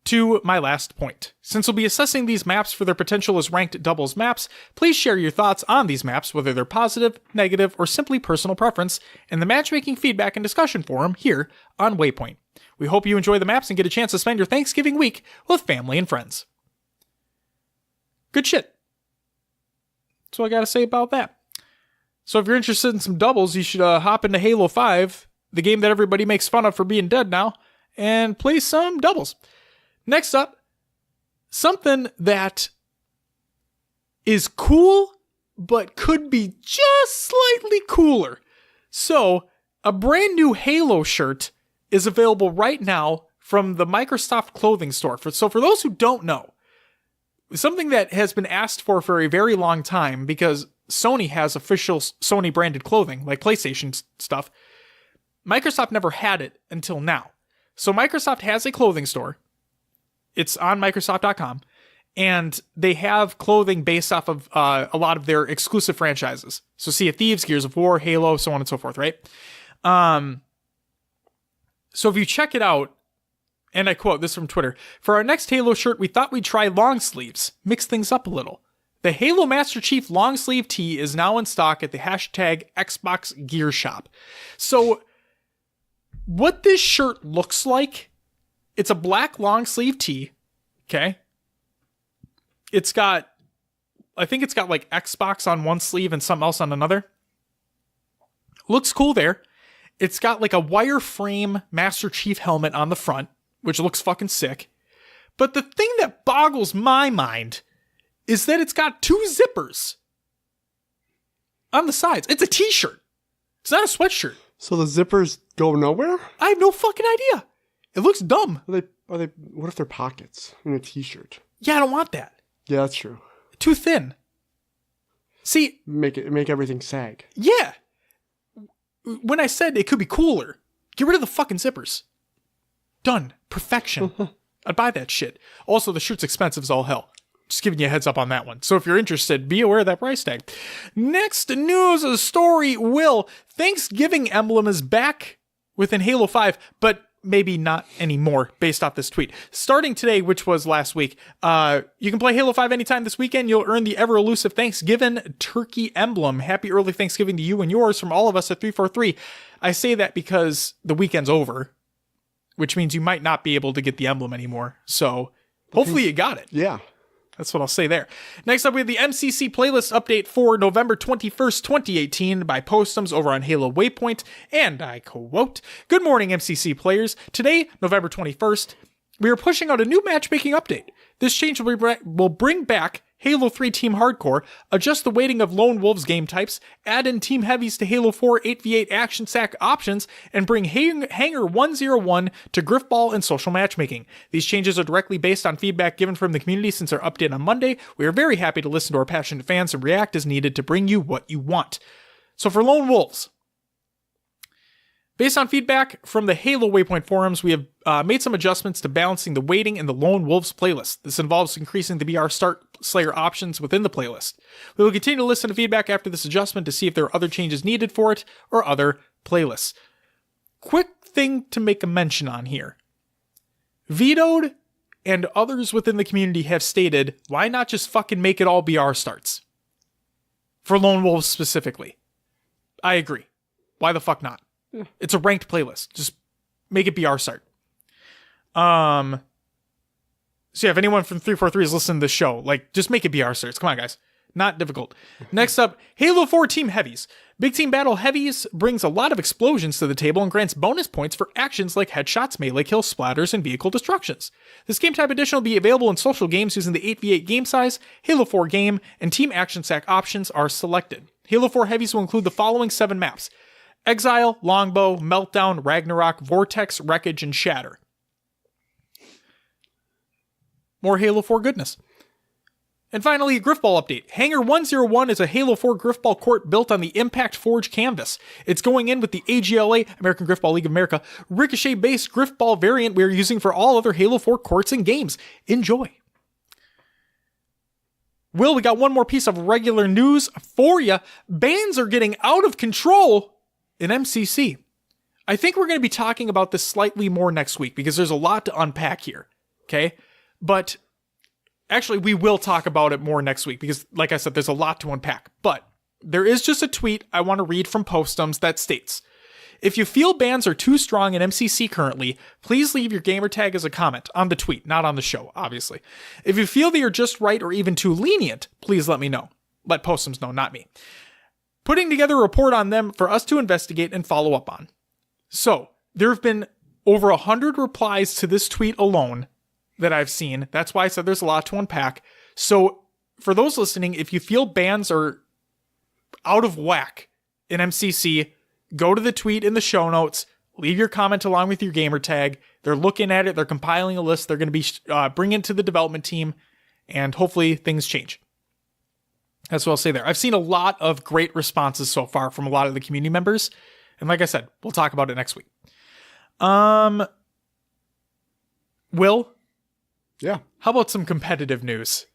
to my last point. Since we'll be assessing these maps for their potential as ranked doubles maps, please share your thoughts on these maps, whether they're positive, negative, or simply personal preference, in the matchmaking feedback and discussion forum here on Waypoint. We hope you enjoy the maps and get a chance to spend your Thanksgiving week with family and friends. Good shit. That's what I gotta say about that. So if you're interested in some doubles, you should hop into Halo 5, the game that everybody makes fun of for being dead now, and play some doubles. Next up, something that is cool, but could be just slightly cooler. So, a brand new Halo shirt is available right now from the Microsoft clothing store. So for those who don't know, something that has been asked for a very long time, because Sony has official Sony branded clothing, like PlayStation stuff, Microsoft never had it until now. So Microsoft has a clothing store. It's on Microsoft.com, and they have clothing based off of a lot of their exclusive franchises. So Sea of Thieves, Gears of War, Halo, so on and so forth, right? So if you check it out, And I quote this from Twitter. For our next Halo shirt, we thought we'd try long sleeves, mix things up a little. The Halo Master Chief long sleeve tee is now in stock at the hashtag Xbox Gear Shop. So what this shirt looks like, it's a black long sleeve tee. Okay. I think it's got like Xbox on one sleeve and something else on another. Looks cool there. It's got like a wireframe Master Chief helmet on the front, which looks fucking sick. But the thing that boggles my mind is that it's got 2 zippers on the sides. It's a t-shirt. It's not a sweatshirt. So the zippers go nowhere? I have no fucking idea. It looks dumb. Are they? What if they're pockets in a t-shirt? Yeah, I don't want that. Yeah, that's true. Too thin. See, Make everything sag. yeah. When I said it could be cooler, get rid of the fucking zippers. Done. Perfection. I'd buy that shit. Also, the shirt's expensive as all hell. Just giving you a heads up on that one. So if you're interested, be aware of that price tag. Next news story, Will. Thanksgiving emblem is back within Halo 5, but maybe not anymore based off this tweet. Starting today, which was last week, you can play Halo 5 anytime this weekend. You'll earn the ever-elusive Thanksgiving turkey emblem. Happy early Thanksgiving to you and yours from all of us at 343. I say that because the weekend's over, which means you might not be able to get the emblem anymore. So hopefully you got it. Yeah. That's what I'll say there. Next up, we have the MCC playlist update for November 21st, 2018 by Postums over on Halo Waypoint. And I quote, "Good morning, MCC players. Today, November 21st, we are pushing out a new matchmaking update. This change will bring back Halo 3 Team Hardcore, adjust the weighting of Lone Wolves game types, add in Team Heavies to Halo 4 8v8 action sack options, and bring Hangar 101 to Griffball and social matchmaking. These changes are directly based on feedback given from the community since our update on Monday. We are very happy to listen to our passionate fans and react as needed to bring you what you want." So for Lone Wolves, based on feedback from the Halo Waypoint forums, we have made some adjustments to balancing the weighting in the Lone Wolves playlist. This involves increasing the BR Start Slayer options within the playlist. We will continue to listen to feedback after this adjustment to see if there are other changes needed for it or other playlists. Quick thing to make a mention on here. Vetoed and others within the community have stated, why not just fucking make it all BR Starts? For Lone Wolves specifically. I agree. Why the fuck not? It's a ranked playlist. Just make it BR Start. So yeah, if anyone from 343 is listening to this show, like, just make it BR Starts. Come on, guys. Not difficult. Next up, Halo 4 Team Heavies. Big Team Battle Heavies brings a lot of explosions to the table and grants bonus points for actions like headshots, melee kills, splatters, and vehicle destructions. This game type edition will be available in social games using the 8v8 game size, Halo 4 game, and Team Action Sack options are selected. Halo 4 Heavies will include the following 7 maps: Exile, Longbow, Meltdown, Ragnarok, Vortex, Wreckage, and Shatter. More Halo 4 goodness. And finally, a Griffball update. Hangar 101 is a Halo 4 Griffball court built on the Impact Forge canvas. It's going in with the AGLA, American Griffball League of America, Ricochet-based Griffball variant we are using for all other Halo 4 courts and games. Enjoy. Will, we got one more piece of regular news for you. Bans are getting out of control in MCC. I think we're going to be talking about this slightly more next week because there's a lot to unpack here. Okay? But actually, we will talk about it more next week because, like I said, there's a lot to unpack. But there is just a tweet I want to read from Postums that states, "If you feel bans are too strong in MCC currently, please leave your gamertag as a comment on the tweet, not on the show, obviously. If you feel they are just right or even too lenient, please let me know." Let Postums know, not me. "Putting together a report on them for us to investigate and follow up on." So, there have been over 100 replies to this tweet alone that I've seen. That's why I said there's a lot to unpack. So, for those listening, if you feel bans are out of whack in MCC, go to the tweet in the show notes, leave your comment along with your gamer tag. They're looking at it. They're compiling a list. They're going to be bringing it to the development team, and hopefully things change. That's what I'll say there. I've seen a lot of great responses so far from a lot of the community members. And like I said, we'll talk about it next week. Will? Yeah. How about some competitive news?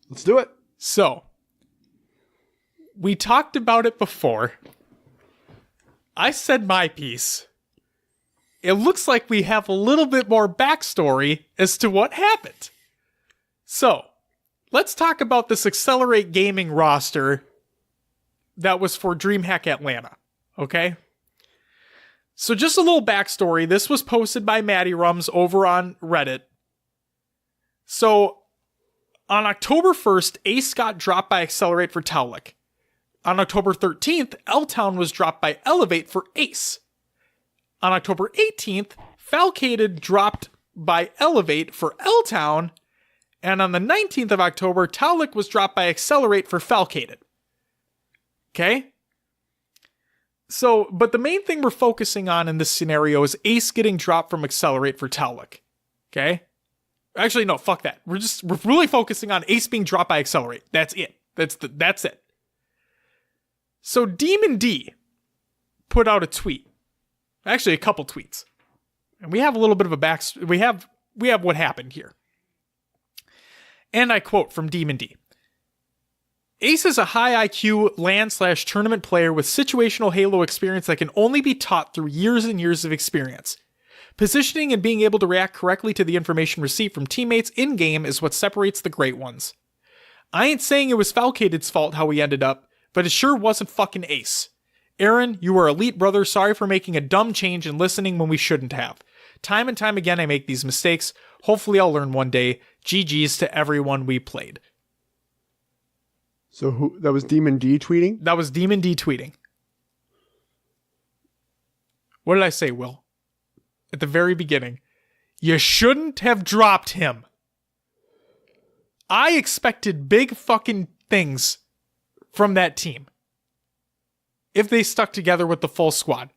Let's do it. So, we talked about it before. I said my piece. it looks like we have a little bit more backstory as to what happened. So, let's talk about this Accelerate Gaming roster that was for DreamHack Atlanta, okay? So just a little backstory. This was posted by Matty Rums over on Reddit. So, on October 1st, Ace got dropped by Accelerate for Taulik. On October 13th, L-Town was dropped by Elevate for Ace. On October 18th, Falcated dropped by Elevate for L-Town. And on the 19th of October, Taulik was dropped by Accelerate for Falcated. Okay? So, but the main thing we're focusing on in this scenario is Ace getting dropped from Accelerate for Taulik. Okay? Actually, no, fuck that. We're really focusing on Ace being dropped by Accelerate. That's it. That's it. So Demon D put out a tweet. Actually, a couple tweets. And we have a little bit of a we have what happened here. And I quote from Demon D. Ace is a high IQ LAN/tournament player with situational Halo experience that can only be taught through years and years of experience. Positioning and being able to react correctly to the information received from teammates in-game is what separates the great ones. I ain't saying it was Falcated's fault how we ended up, but it sure wasn't fucking Ace. Aaron, you are elite, brother. Sorry for making a dumb change and listening when we shouldn't have. Time and time again I make these mistakes. Hopefully I'll learn one day. GG's to everyone we played. So that was Demon D tweeting? That was Demon D tweeting. What did I say, Will? At the very beginning. You shouldn't have dropped him. I expected big fucking things from that team if they stuck together with the full squad.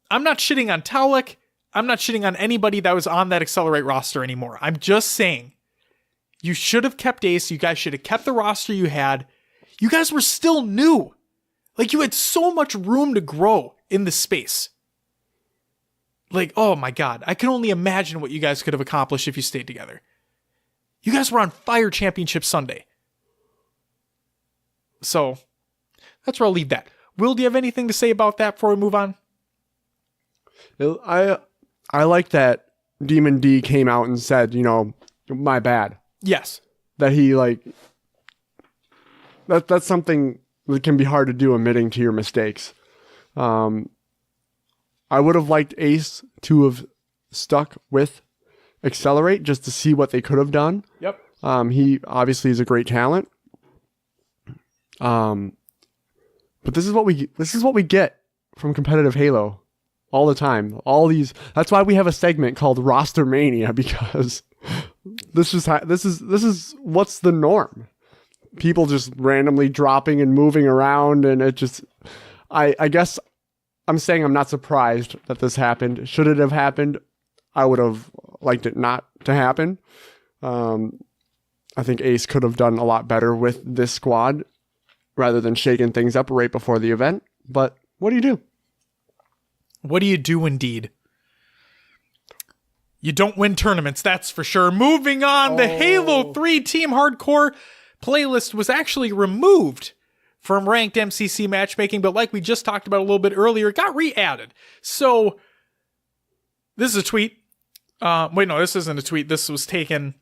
I'm not shitting on Taulik. I'm not shitting on anybody that was on that Accelerate roster anymore. I'm just saying, you should have kept Ace. You guys should have kept the roster you had. You guys were still new. Like, you had so much room to grow in the space. Like, oh my God. I can only imagine what you guys could have accomplished if you stayed together. You guys were on fire Championship Sunday. So, that's where I'll leave that. Will, do you have anything to say about that before we move on? I like that Demon D came out and said, my bad. Yes. That he, that's something that can be hard to do, admitting to your mistakes. I would have liked Ace to have stuck with Accelerate just to see what they could have done. Yep. He obviously is a great talent. But this is what we get from competitive Halo all the time. That's why we have a segment called RosterMainia, because this is what's the norm. People just randomly dropping and moving around, and it just, I guess I'm saying I'm not surprised that this happened. Should it have happened? I would have liked it not to happen. I think Ace could have done a lot better with this squad rather than shaking things up right before the event. But what do you do? What do you do indeed? You don't win tournaments, that's for sure. Moving on, the Halo 3 Team Hardcore playlist was actually removed from ranked MCC matchmaking, but like we just talked about a little bit earlier, it got re-added. So, this is a tweet. Wait, no, this isn't a tweet. This was taken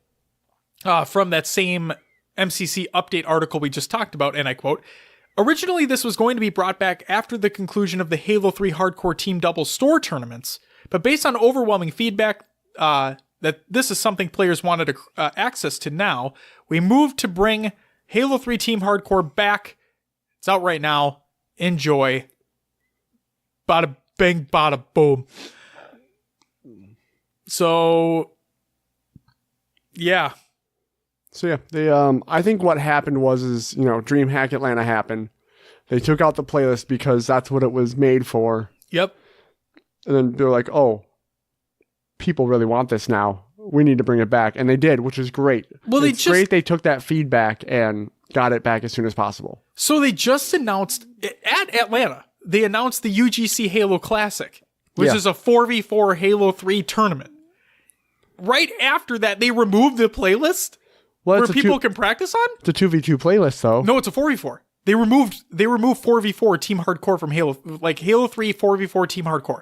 from that same MCC update article we just talked about, and I quote, originally this was going to be brought back after the conclusion of the Halo 3 Hardcore Team Double Store tournaments, but based on overwhelming feedback that this is something players wanted access to now, we moved to bring Halo 3 Team Hardcore back. It's out right now. Enjoy. Bada bing, bada boom. So, yeah. I think what happened is DreamHack Atlanta happened. They took out the playlist because that's what it was made for. Yep. And then they're like, oh, people really want this now. We need to bring it back. And they did, which is great. Well, it's great they took that feedback and got it back as soon as possible. So they just announced, at Atlanta, they announced the UGC Halo Classic, which is a 4v4 Halo 3 tournament. Right after that, they removed the playlist where people can practice on? It's a 2v2 playlist, though. No, it's a 4v4. They removed 4v4 Team Hardcore from Halo, like Halo 3 4v4 Team Hardcore.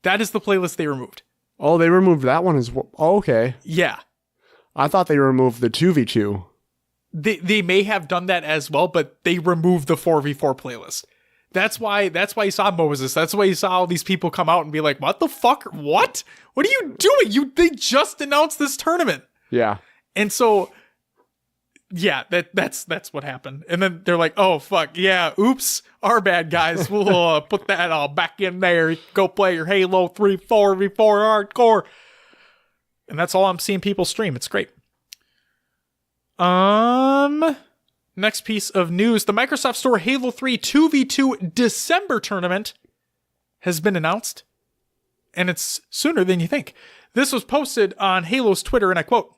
That is the playlist they removed. Oh, they removed that one as well. Oh, okay. Yeah. I thought they removed the 2v2. They may have done that as well, but they removed the 4v4 playlist. That's why you saw Moses. That's why you saw all these people come out and be like, what the fuck? What? What are you doing? They just announced this tournament. Yeah. And so, yeah, that's what happened. And then they're like, oh, fuck, yeah, oops, our bad, guys. We'll put that all back in there. Go play your Halo 3 4v4 hardcore. And that's all I'm seeing people stream. It's great. Next piece of news. The Microsoft Store Halo 3 2v2 December tournament has been announced. And it's sooner than you think. This was posted on Halo's Twitter, and I quote,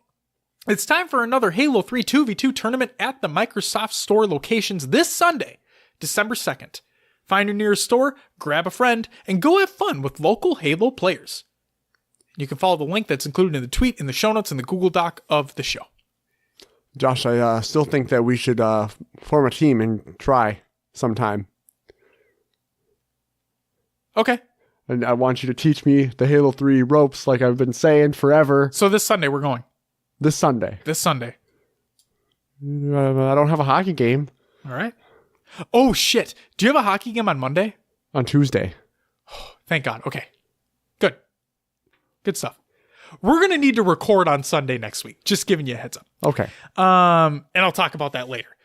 "It's time for another Halo 3 2v2 tournament at the Microsoft Store locations this Sunday, December 2nd. Find your nearest store, grab a friend, and go have fun with local Halo players." You can follow the link that's included in the tweet, in the show notes, and the Google Doc of the show. Josh, I still think that we should form a team and try sometime. Okay. And I want you to teach me the Halo 3 ropes like I've been saying forever. So this Sunday we're going. This Sunday. This Sunday. I don't have a hockey game. All right. Oh, shit. Do you have a hockey game on Monday? On Tuesday. Thank God. Okay. Good. Good stuff. We're going to need to record on Sunday next week. Just giving you a heads up. Okay. And I'll talk about that later.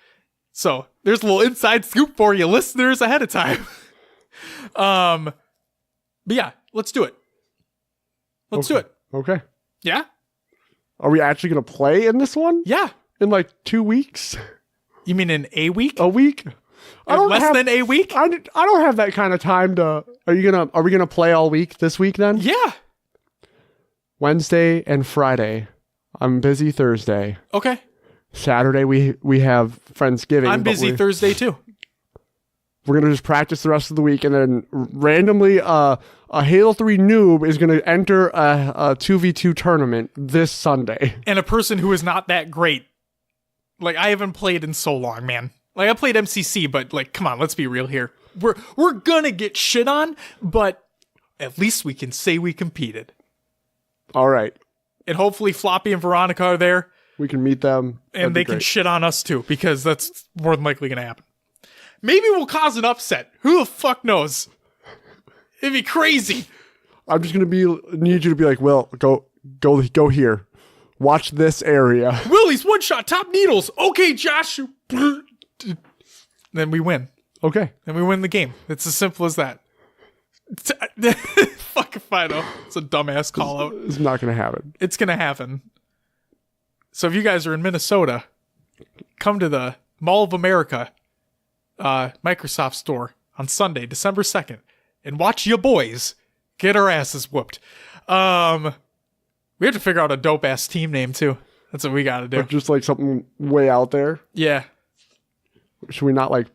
So there's a little inside scoop for you listeners ahead of time. But yeah, let's do it. Let's do it. Okay. Yeah? Are we actually going to play in this one? Yeah. In like 2 weeks? You mean in a week? A week? Less than a week? I don't have that kind of time to. Are we gonna play all week this week then? Yeah. Wednesday and Friday. I'm busy Thursday. Okay. Saturday we have Friendsgiving. I'm busy Thursday too. We're gonna just practice the rest of the week, and then randomly a Halo 3 noob is gonna enter a 2v2 tournament this Sunday. And a person who is not that great. Like, I haven't played in so long, man. Like, I played MCC, but like, come on, let's be real here. We're gonna get shit on, but at least we can say we competed. All right. And hopefully Floppy and Veronica are there. We can meet them. And they can shit on us too, because that's more than likely going to happen. Maybe we'll cause an upset. Who the fuck knows? It'd be crazy. I'm just going to need you to be like, well, go here. Watch this area. Willie's one shot, top needles. Okay, Josh. Then we win. Okay. Then we win the game. It's as simple as that. Fuck if I know. It's a dumbass call out. It's not going to happen. It's going to happen. So if you guys are in Minnesota, come to the Mall of America Microsoft store on Sunday, December 2nd, and watch your boys get our asses whooped. We have to figure out a dope-ass team name, too. That's what we got to do. But just like something way out there. Yeah. Should we not like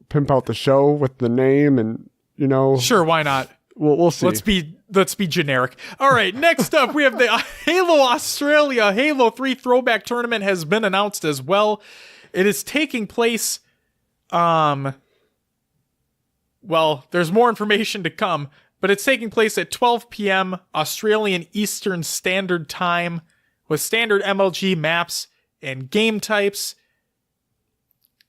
pimp out the show with the name and, you know? Sure, why not? We'll see. Let's be generic. All right, next up we have the Halo Australia Halo 3 Throwback Tournament has been announced as well. It is taking place well, there's more information to come, but it's taking place at 12 p.m. Australian Eastern Standard Time with standard MLG maps and game types.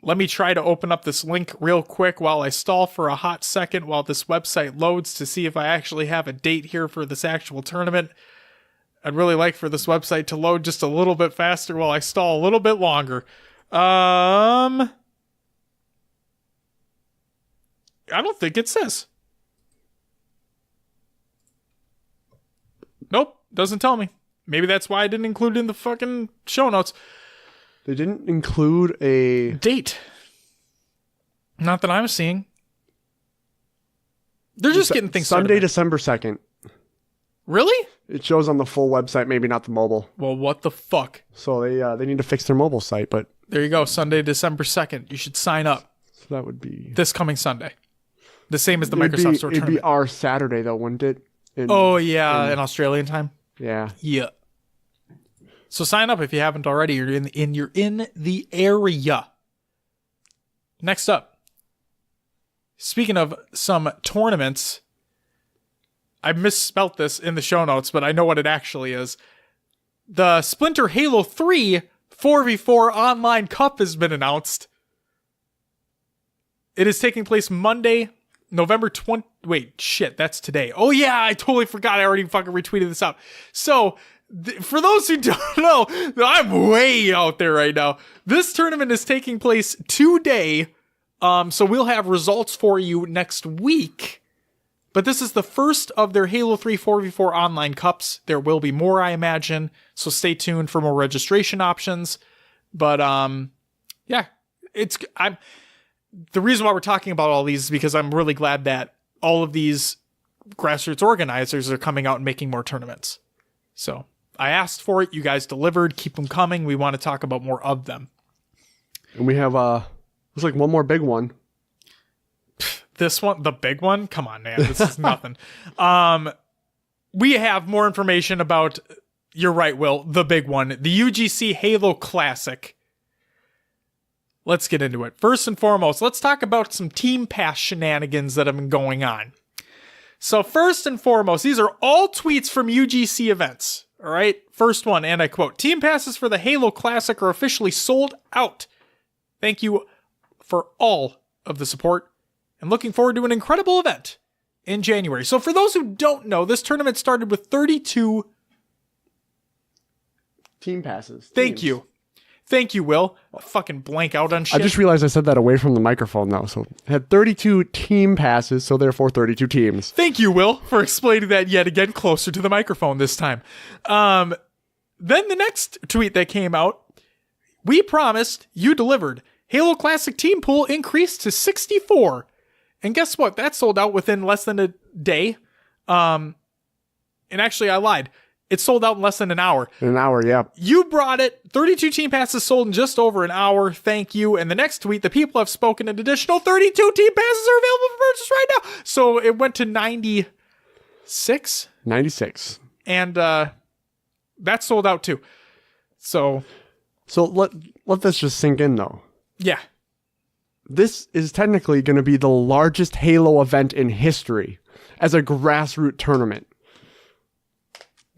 Let me try to open up this link real quick while I stall for a hot second while this website loads to see if I actually have a date here for this actual tournament. I'd really like for this website to load just a little bit faster while I stall a little bit longer. I don't think it says. Nope, doesn't tell me. Maybe that's why I didn't include it in the fucking show notes. They didn't include a date. Not that I'm seeing. They're just getting things Sunday, started. December 2nd. Really? It shows on the full website, maybe not the mobile. Well, what the fuck? So they need to fix their mobile site, but there you go. Sunday, December 2nd. You should sign up. So that would be this coming Sunday. The same as the Microsoft Store tournament. It'd be our Saturday though, wouldn't it? In Australian time. Yeah. Yeah. So sign up if you haven't already. You're in the area. Next up, speaking of some tournaments, I misspelt this in the show notes, but I know what it actually is. The Splinter Halo 3 4v4 online cup has been announced. It is taking place Monday, November 20... Wait, shit, that's today. Oh yeah, I totally forgot. I already fucking retweeted this out. So, for those who don't know, I'm way out there right now. This tournament is taking place today. So we'll have results for you next week. But this is the first of their Halo 3 4v4 online cups. There will be more, I imagine. So stay tuned for more registration options. But yeah, the reason why we're talking about all these is because I'm really glad that all of these grassroots organizers are coming out and making more tournaments. So I asked for it. You guys delivered. Keep them coming. We want to talk about more of them. And we have looks like one more big one. This one, the big one? Come on, man. This is nothing. We have more information about, you're right, Will, the big one, the UGC Halo Classic. Let's get into it. First and foremost, let's talk about some Team Pass shenanigans that have been going on. So first and foremost, these are all tweets from UGC events. All right. First one, and I quote, Team Passes for the Halo Classic are officially sold out. Thank you for all of the support and looking forward to an incredible event in January. So for those who don't know, this tournament started with 32 Team passes. Thank you. Thank you, Will. I'll fucking blank out on shit. I just realized I said that away from the microphone now. So it had 32 team passes, so therefore 32 teams. Thank you, Will, for explaining that yet again closer to the microphone this time. Then the next tweet that came out, we promised, you delivered. Halo Classic team pool increased to 64. And guess what? That sold out within less than a day. And actually, I lied. It sold out in less than an hour. In an hour, yeah. You brought it. 32 team passes sold in just over an hour. Thank you. And the next tweet, the people have spoken. An additional 32 team passes are available for purchase right now. So it went to 96. 96. And that sold out too. So let this just sink in, though. Yeah. This is technically going to be the largest Halo event in history as a grassroots tournament.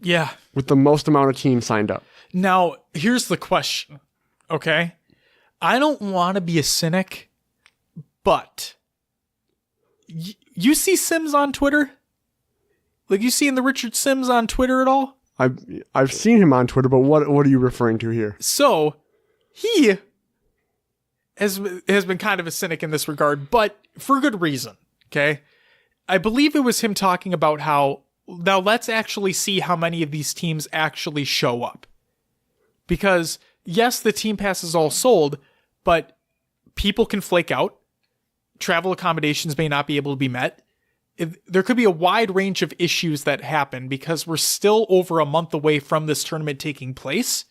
Yeah. With the most amount of teams signed up. Now, here's the question, okay? I don't want to be a cynic, but you see Sims on Twitter? Like, you seen the Richard Sims on Twitter at all? I've seen him on Twitter, but what are you referring to here? So, he has been kind of a cynic in this regard, but for good reason, okay? I believe it was him talking about how, now let's actually see how many of these teams actually show up. Because, yes, the team pass is all sold, but people can flake out. Travel accommodations may not be able to be met. There could be a wide range of issues that happen because we're still over a month away from this tournament taking place.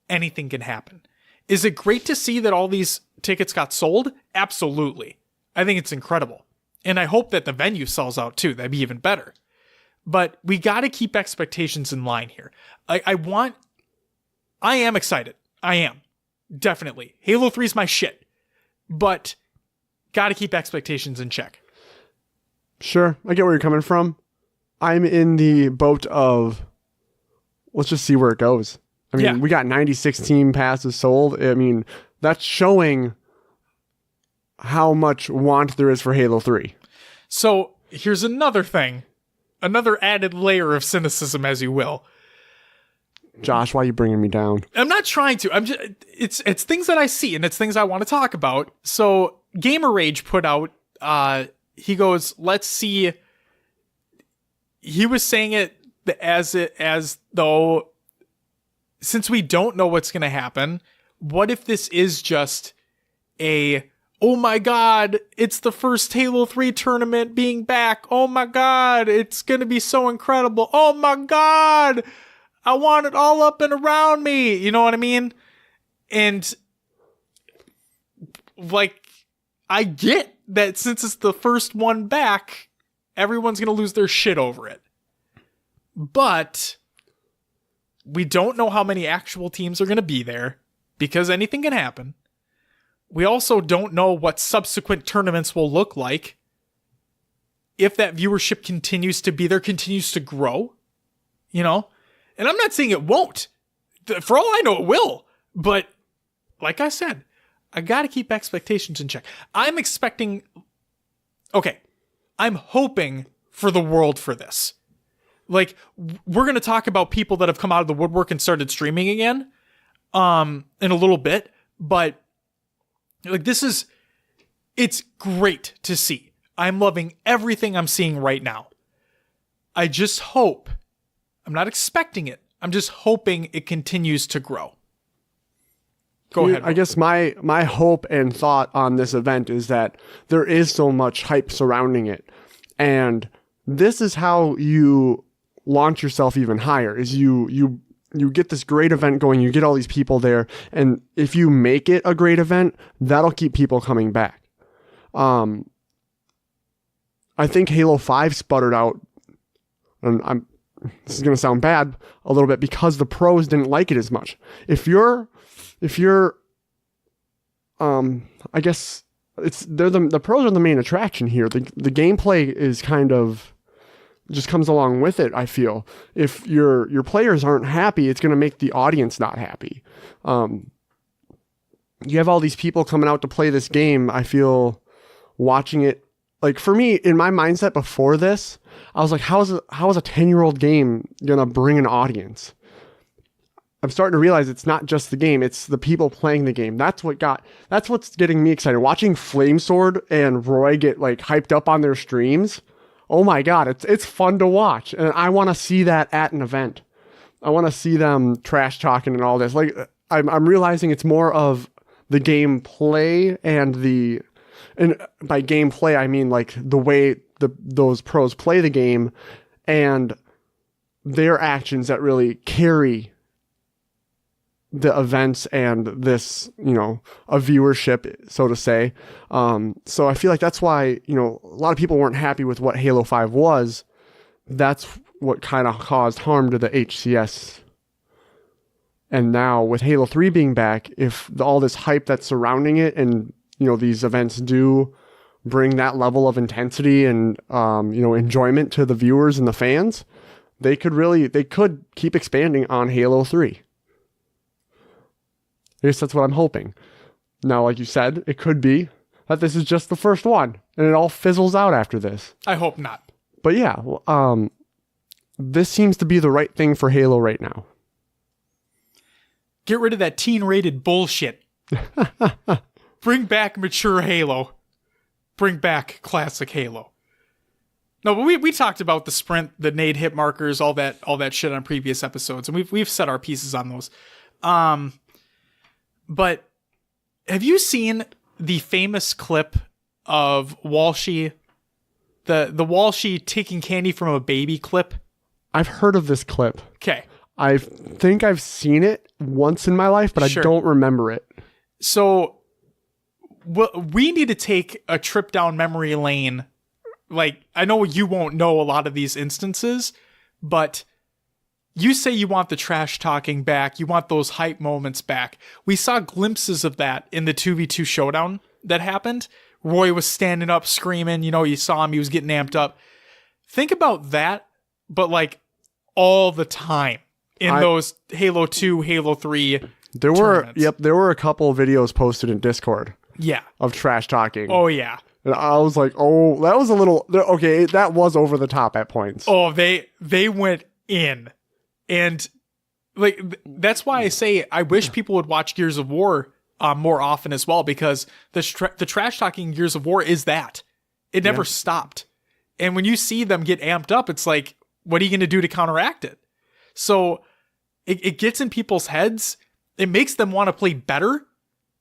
Anything can happen. Is it great to see that all these tickets got sold? Absolutely. I think it's incredible. And I hope that the venue sells out too. That'd be even better. But we got to keep expectations in line here. I am excited. I am. Definitely. Halo 3 is my shit. But got to keep expectations in check. Sure. I get where you're coming from. I'm in the boat of, let's just see where it goes. I mean, we got 96 team passes sold. I mean, that's showing how much want there is for Halo 3. So here's another thing. Another added layer of cynicism, as you will. Josh, why are you bringing me down? I'm not trying to. I'm just. It's things that I see, and it's things I want to talk about. So Gamer Rage put out. He goes, let's see. He was saying it as though, since we don't know what's going to happen, what if this is just oh my god, it's the first Halo 3 tournament being back. Oh my god, it's going to be so incredible. Oh my god, I want it all up and around me. You know what I mean? And, like, I get that since it's the first one back, everyone's going to lose their shit over it. But we don't know how many actual teams are going to be there because anything can happen. We also don't know what subsequent tournaments will look like. if that viewership continues to be there, continues to grow, you know? And I'm not saying it won't. For all I know, it will. But like I said, I got to keep expectations in check. I'm hoping for the world for this. Like, we're going to talk about people that have come out of the woodwork and started streaming again in a little bit. But like, it's great to see. I'm loving everything I'm seeing right now. I just hope, I'm not expecting it, I'm just hoping it continues to grow. Go ahead. I guess my hope and thought on this event is that there is so much hype surrounding it. And this is how you launch yourself even higher, is you get this great event going, you get all these people there, and if you make it a great event, that'll keep people coming back. I think Halo 5 sputtered out, and this is going to sound bad a little bit, because the pros didn't like it as much. If you're I guess the pros are the main attraction here. The gameplay is kind of just comes along with it, I feel. If your players aren't happy, it's going to make the audience not happy. You have all these people coming out to play this game. I feel watching it, like, for me, in my mindset before this, I was like, how is a 10-year-old game going to bring an audience? I'm starting to realize it's not just the game, it's the people playing the game. That's what's getting me excited. Watching Flamesword and Roy get like hyped up on their streams. Oh my God, it's fun to watch. And I want to see that at an event. I want to see them trash talking and all this. Like, I'm realizing it's more of the gameplay and by gameplay, I mean like the way those pros play the game and their actions that really carry the events and this, a viewership, so to say. So I feel like that's why, a lot of people weren't happy with what Halo 5 was. That's what kind of caused harm to the HCS. And now with Halo 3 being back, if all this hype that's surrounding it and, these events do bring that level of intensity and, enjoyment to the viewers and the fans, they could keep expanding on Halo 3. I guess that's what I'm hoping. Now, like you said, it could be that this is just the first one and it all fizzles out after this. I hope not. But yeah, this seems to be the right thing for Halo right now. Get rid of that teen-rated bullshit. Bring back mature Halo. Bring back classic Halo. No, but we talked about the sprint, the nade hit markers, all that shit on previous episodes, and we've set our pieces on those. But have you seen the famous clip of Walshy, the Walshy taking candy from a baby clip? I've heard of this clip. Okay. I think I've seen it once in my life, but sure. I don't remember it. So we need to take a trip down memory lane. Like, I know you won't know a lot of these instances, but you say you want the trash talking back. You want those hype moments back. We saw glimpses of that in the 2v2 showdown that happened. Roy was standing up screaming. You saw him. He was getting amped up. Think about that, but like all the time in those Halo 2, Halo 3 tournaments. There were a couple of videos posted in Discord. Yeah. Of trash talking. Oh, yeah. And I was like, oh, that was a little... Okay, that was over the top at points. Oh, they went in. And like that's why I say I wish people would watch Gears of War more often as well, because the trash talking Gears of War is that. It never stopped. And when you see them get amped up, it's like, what are you going to do to counteract it? So it gets in people's heads. It makes them want to play better.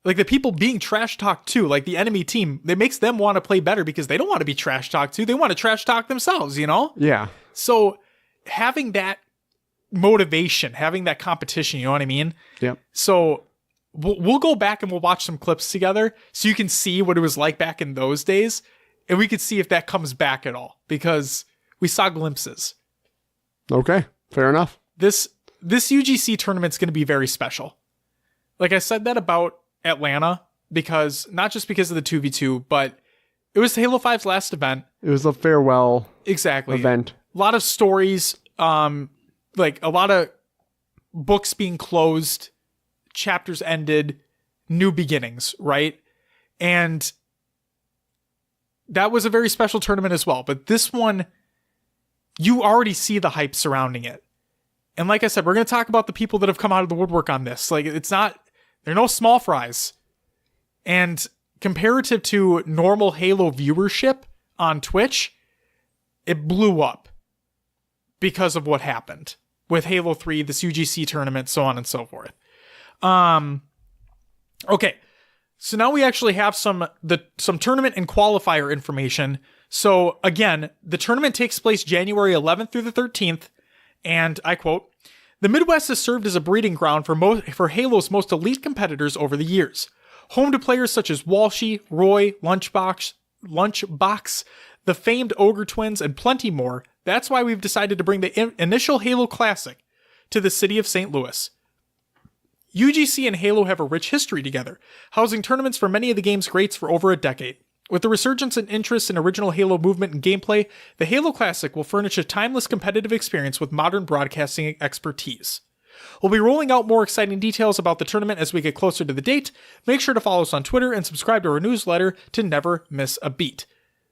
Like the people being trash talked too, like the enemy team, it makes them want to play better because they don't want to be trash talked too. They want to trash talk themselves, Yeah. So having that motivation, having that competition, you know what I mean? Yeah. So we'll go back and we'll watch some clips together so you can see what it was like back in those days, and we could see if that comes back at all, because we saw glimpses. Okay, fair enough. This UGC tournament's going to be very special. Like I said that about Atlanta, because not just because of the 2v2, but It was Halo 5's last event. It was a farewell event. A lot of stories, like a lot of books being closed, chapters ended, new beginnings, right? And that was a very special tournament as well. But this one, you already see the hype surrounding it. And like I said, we're going to talk about the people that have come out of the woodwork on this. Like, they're no small fries. And comparative to normal Halo viewership on Twitch, it blew up because of what happened with Halo 3, this UGC tournament, so on and so forth. Okay, so now we actually have some tournament and qualifier information. So again, the tournament takes place January 11th through the 13th, and I quote, "The Midwest has served as a breeding ground for Halo's most elite competitors over the years. Home to players such as Walshy, Roy, Lunchbox, the famed Ogre Twins, and plenty more. That's why we've decided to bring the initial Halo Classic to the city of St. Louis. UGC and Halo have a rich history together, housing tournaments for many of the game's greats for over a decade. With the resurgence and interest in original Halo movement and gameplay, the Halo Classic will furnish a timeless competitive experience with modern broadcasting expertise. We'll be rolling out more exciting details about the tournament as we get closer to the date. Make sure to follow us on Twitter and subscribe to our newsletter to never miss a beat."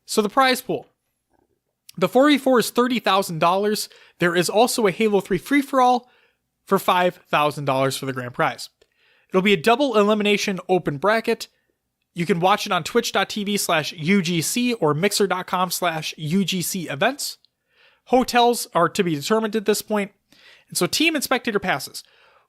So the prize pool. The 4v4 is $30,000. There is also a Halo 3 free-for-all for $5,000 for the grand prize. It'll be a double elimination open bracket. You can watch it on twitch.tv/UGC or mixer.com/UGC events. Hotels are to be determined at this point. And so team and spectator passes.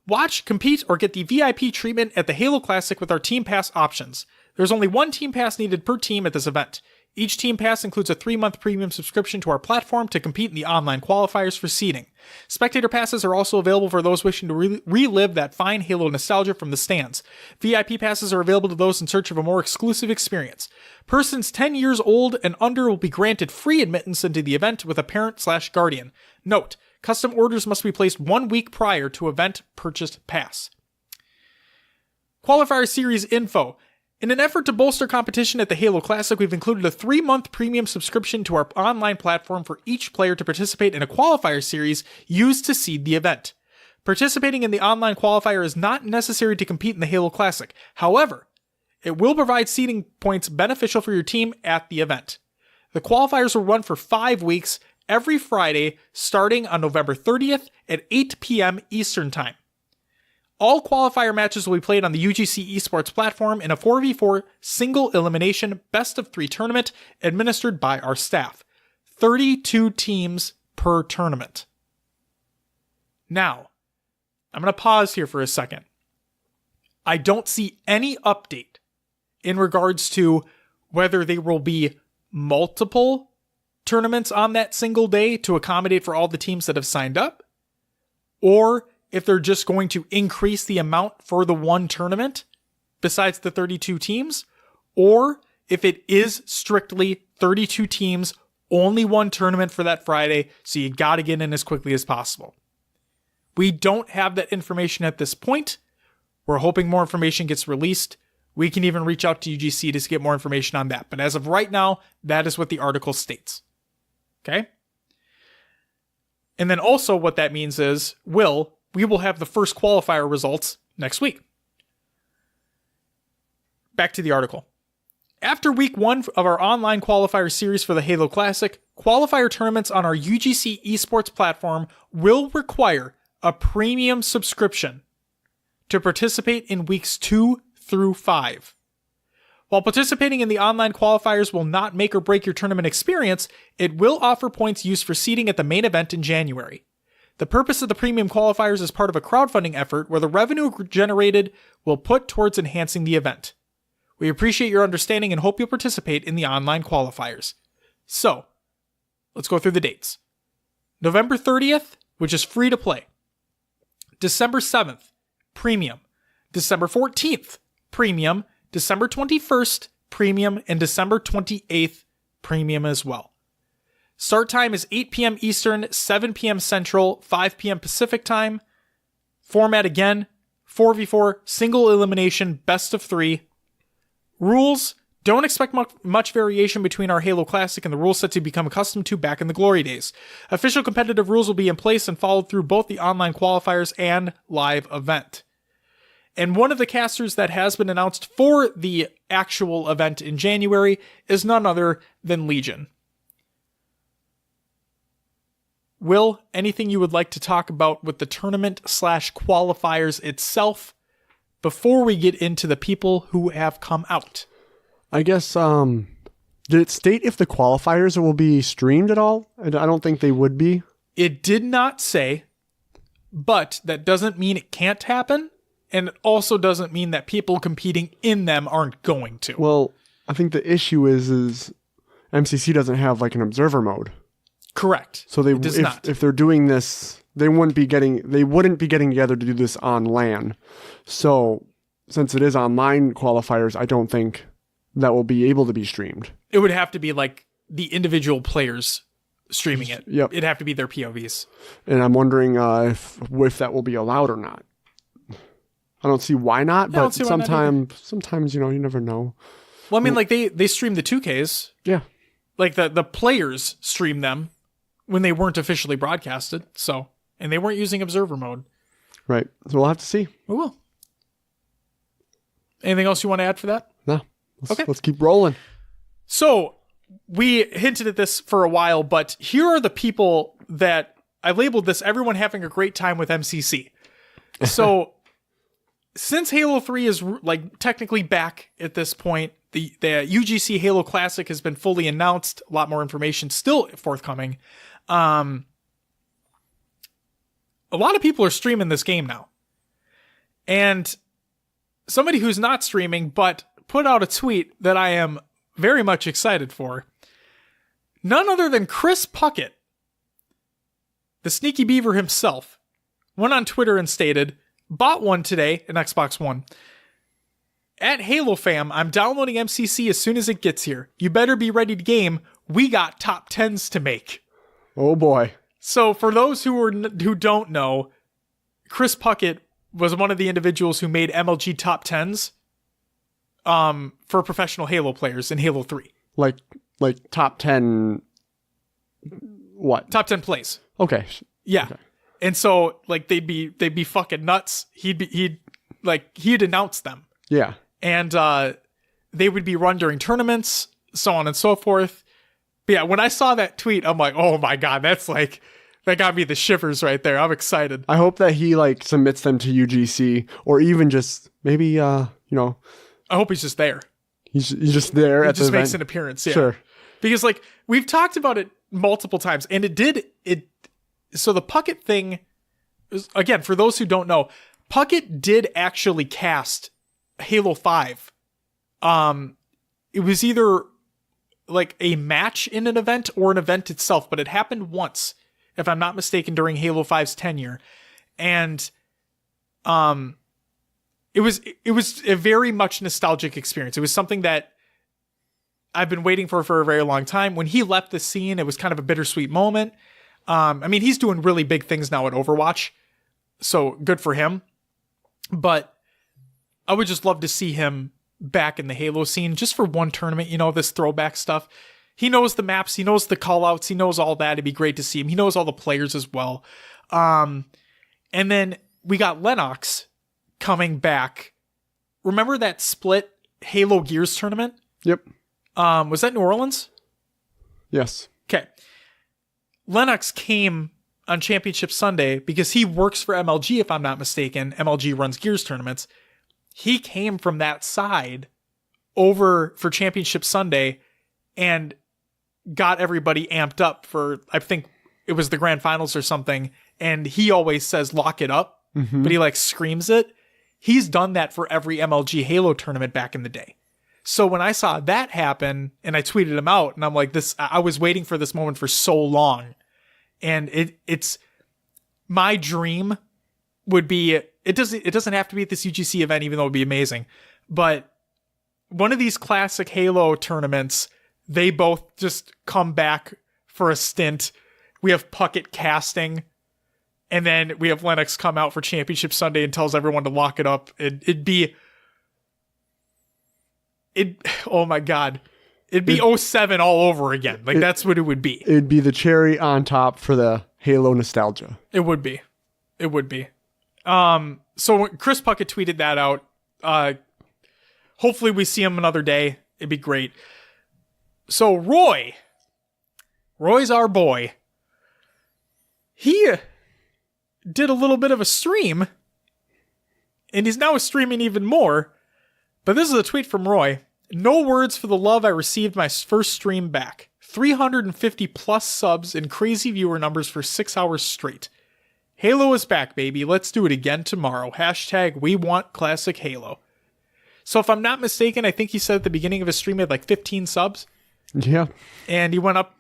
Watch, compete, or get the VIP treatment at the Halo Classic with our team pass options. There's only one team pass needed per team at this event. Each team pass includes a 3-month premium subscription to our platform to compete in the online qualifiers for seeding. Spectator passes are also available for those wishing to relive that fine Halo nostalgia from the stands. VIP passes are available to those in search of a more exclusive experience. Persons 10 years old and under will be granted free admittance into the event with a parent/guardian. Note, custom orders must be placed 1 week prior to event purchased pass. Qualifier series info. In an effort to bolster competition at the Halo Classic, we've included a 3-month premium subscription to our online platform for each player to participate in a qualifier series used to seed the event. Participating in the online qualifier is not necessary to compete in the Halo Classic. However, it will provide seeding points beneficial for your team at the event. The qualifiers will run for 5 weeks, every Friday, starting on November 30th at 8 p.m. Eastern Time. All qualifier matches will be played on the UGC Esports platform in a 4v4 single elimination best-of-3 tournament administered by our staff. 32 teams per tournament. Now, I'm going to pause here for a second. I don't see any update in regards to whether there will be multiple tournaments on that single day to accommodate for all the teams that have signed up, or if they're just going to increase the amount for the one tournament besides the 32 teams, or if it is strictly 32 teams, only one tournament for that Friday, so you got to get in as quickly as possible. We don't have that information at this point. We're hoping more information gets released. We can even reach out to UGC to get more information on that. But as of right now, that is what the article states. Okay? And then also what that means is, we will have the first qualifier results next week. Back to the article. After week 1 of our online qualifier series for the Halo Classic, qualifier tournaments on our UGC Esports platform will require a premium subscription to participate in weeks 2 through 5. While participating in the online qualifiers will not make or break your tournament experience, it will offer points used for seeding at the main event in January. The purpose of the premium qualifiers is part of a crowdfunding effort where the revenue generated will put towards enhancing the event. We appreciate your understanding and hope you'll participate in the online qualifiers. So, let's go through the dates. November 30th, which is free to play. December 7th, premium. December 14th, premium. December 21st, premium. And December 28th, premium as well. Start time is 8 p.m. Eastern, 7 p.m. Central, 5 p.m. Pacific time. Format again, 4v4, single elimination, best of 3. Rules, Don't expect much variation between our Halo Classic and the rule set to become accustomed to back in the glory days. Official competitive rules will be in place and followed through both the online qualifiers and live event. And one of the casters that has been announced for the actual event in January is none other than Legion. Will, anything you would like to talk about with the tournament/qualifiers itself before we get into the people who have come out? I guess, did it state if the qualifiers will be streamed at all? I don't think they would be. It did not say, but that doesn't mean it can't happen, and it also doesn't mean that people competing in them aren't going to. Well, I think the issue is MCC doesn't have like an observer mode. Correct. So if they're doing this, they wouldn't be getting together to do this on LAN. So since it is online qualifiers, I don't think that will be able to be streamed. It would have to be like the individual players streaming it. Yep. It'd have to be their POVs. And I'm wondering if that will be allowed or not. I don't see why not, but sometimes you never know. Well, I mean, like they stream the 2Ks. Yeah. Like the players stream them when they weren't officially broadcasted. So, and they weren't using observer mode. Right. So we'll have to see. We will. Anything else you want to add for that? No. Let's keep rolling. So we hinted at this for a while, but here are the people that I labeled this everyone having a great time with MCC. So since Halo 3 is like technically back at this point, the UGC Halo Classic has been fully announced. A lot more information still forthcoming. A lot of people are streaming this game now. And somebody who's not streaming, but put out a tweet that I am very much excited for. None other than Chris Puckett, the Sneaky Beaver himself, went on Twitter and stated, "Bought one today, an Xbox One. At Halo Fam, I'm downloading MCC as soon as it gets here. You better be ready to game. We got top 10s to make." Oh boy. So for those who don't know, Chris Puckett was one of the individuals who made MLG top 10s for professional Halo players in Halo 3. Like top 10 what? Top 10 plays. Okay. Yeah. Okay. And so like they'd be fucking nuts. He'd announce them. Yeah. And they would be run during tournaments, so on and so forth. But yeah, when I saw that tweet, I'm like, oh my God, that got me the shivers right there. I'm excited. I hope that he like submits them to UGC or even just maybe, I hope he's just there. He's just there at the event. He just makes an appearance. Yeah. Sure. Because like we've talked about it multiple times and so the Puckett thing is, again, for those who don't know, Puckett did actually cast Halo 5. It was either like a match in an event or an event itself, but it happened once, if I'm not mistaken, during Halo 5's tenure. And it was a very much nostalgic experience. It was something that I've been waiting for a very long time. When he left the scene, it was kind of a bittersweet moment. I mean, he's doing really big things now at Overwatch, so good for him. But I would just love to see him back in the Halo scene just for one tournament, this throwback stuff. He knows the maps, he knows the callouts, he knows all that. It'd be great to see him. He knows all the players as well. And then we got Lennox coming back. Remember that split Halo Gears tournament? Yep. Was that New Orleans? Yes. Okay. Lennox came on Championship Sunday because he works for MLG, if I'm not mistaken. MLG runs Gears tournaments. He came from that side over for Championship Sunday and got everybody amped up for, I think it was the grand finals or something. And he always says, lock it up, but he like screams it. He's done that for every MLG Halo tournament back in the day. So when I saw that happen and I tweeted him out and I'm like, I was waiting for this moment for so long. And it's my dream would be, it doesn't have to be at this UGC event, even though it would be amazing. But one of these classic Halo tournaments, they both just come back for a stint. We have Puckett casting, and then we have Lennox come out for Championship Sunday and tells everyone to lock it up. It'd be Oh my God. It'd be 07 all over again. Like, that's what it would be. It'd be the cherry on top for the Halo nostalgia. It would be. So when Chris Puckett tweeted that out. Hopefully we see him another day. It'd be great. So Roy's our boy. He did a little bit of a stream, and he's now streaming even more. But this is a tweet from Roy. No words for the love I received my first stream back. 350 plus subs and crazy viewer numbers for 6 hours straight. Halo is back, baby. Let's do it again tomorrow. # we want classic Halo. So if I'm not mistaken, I think he said at the beginning of his stream he had like 15 subs. Yeah. And he went up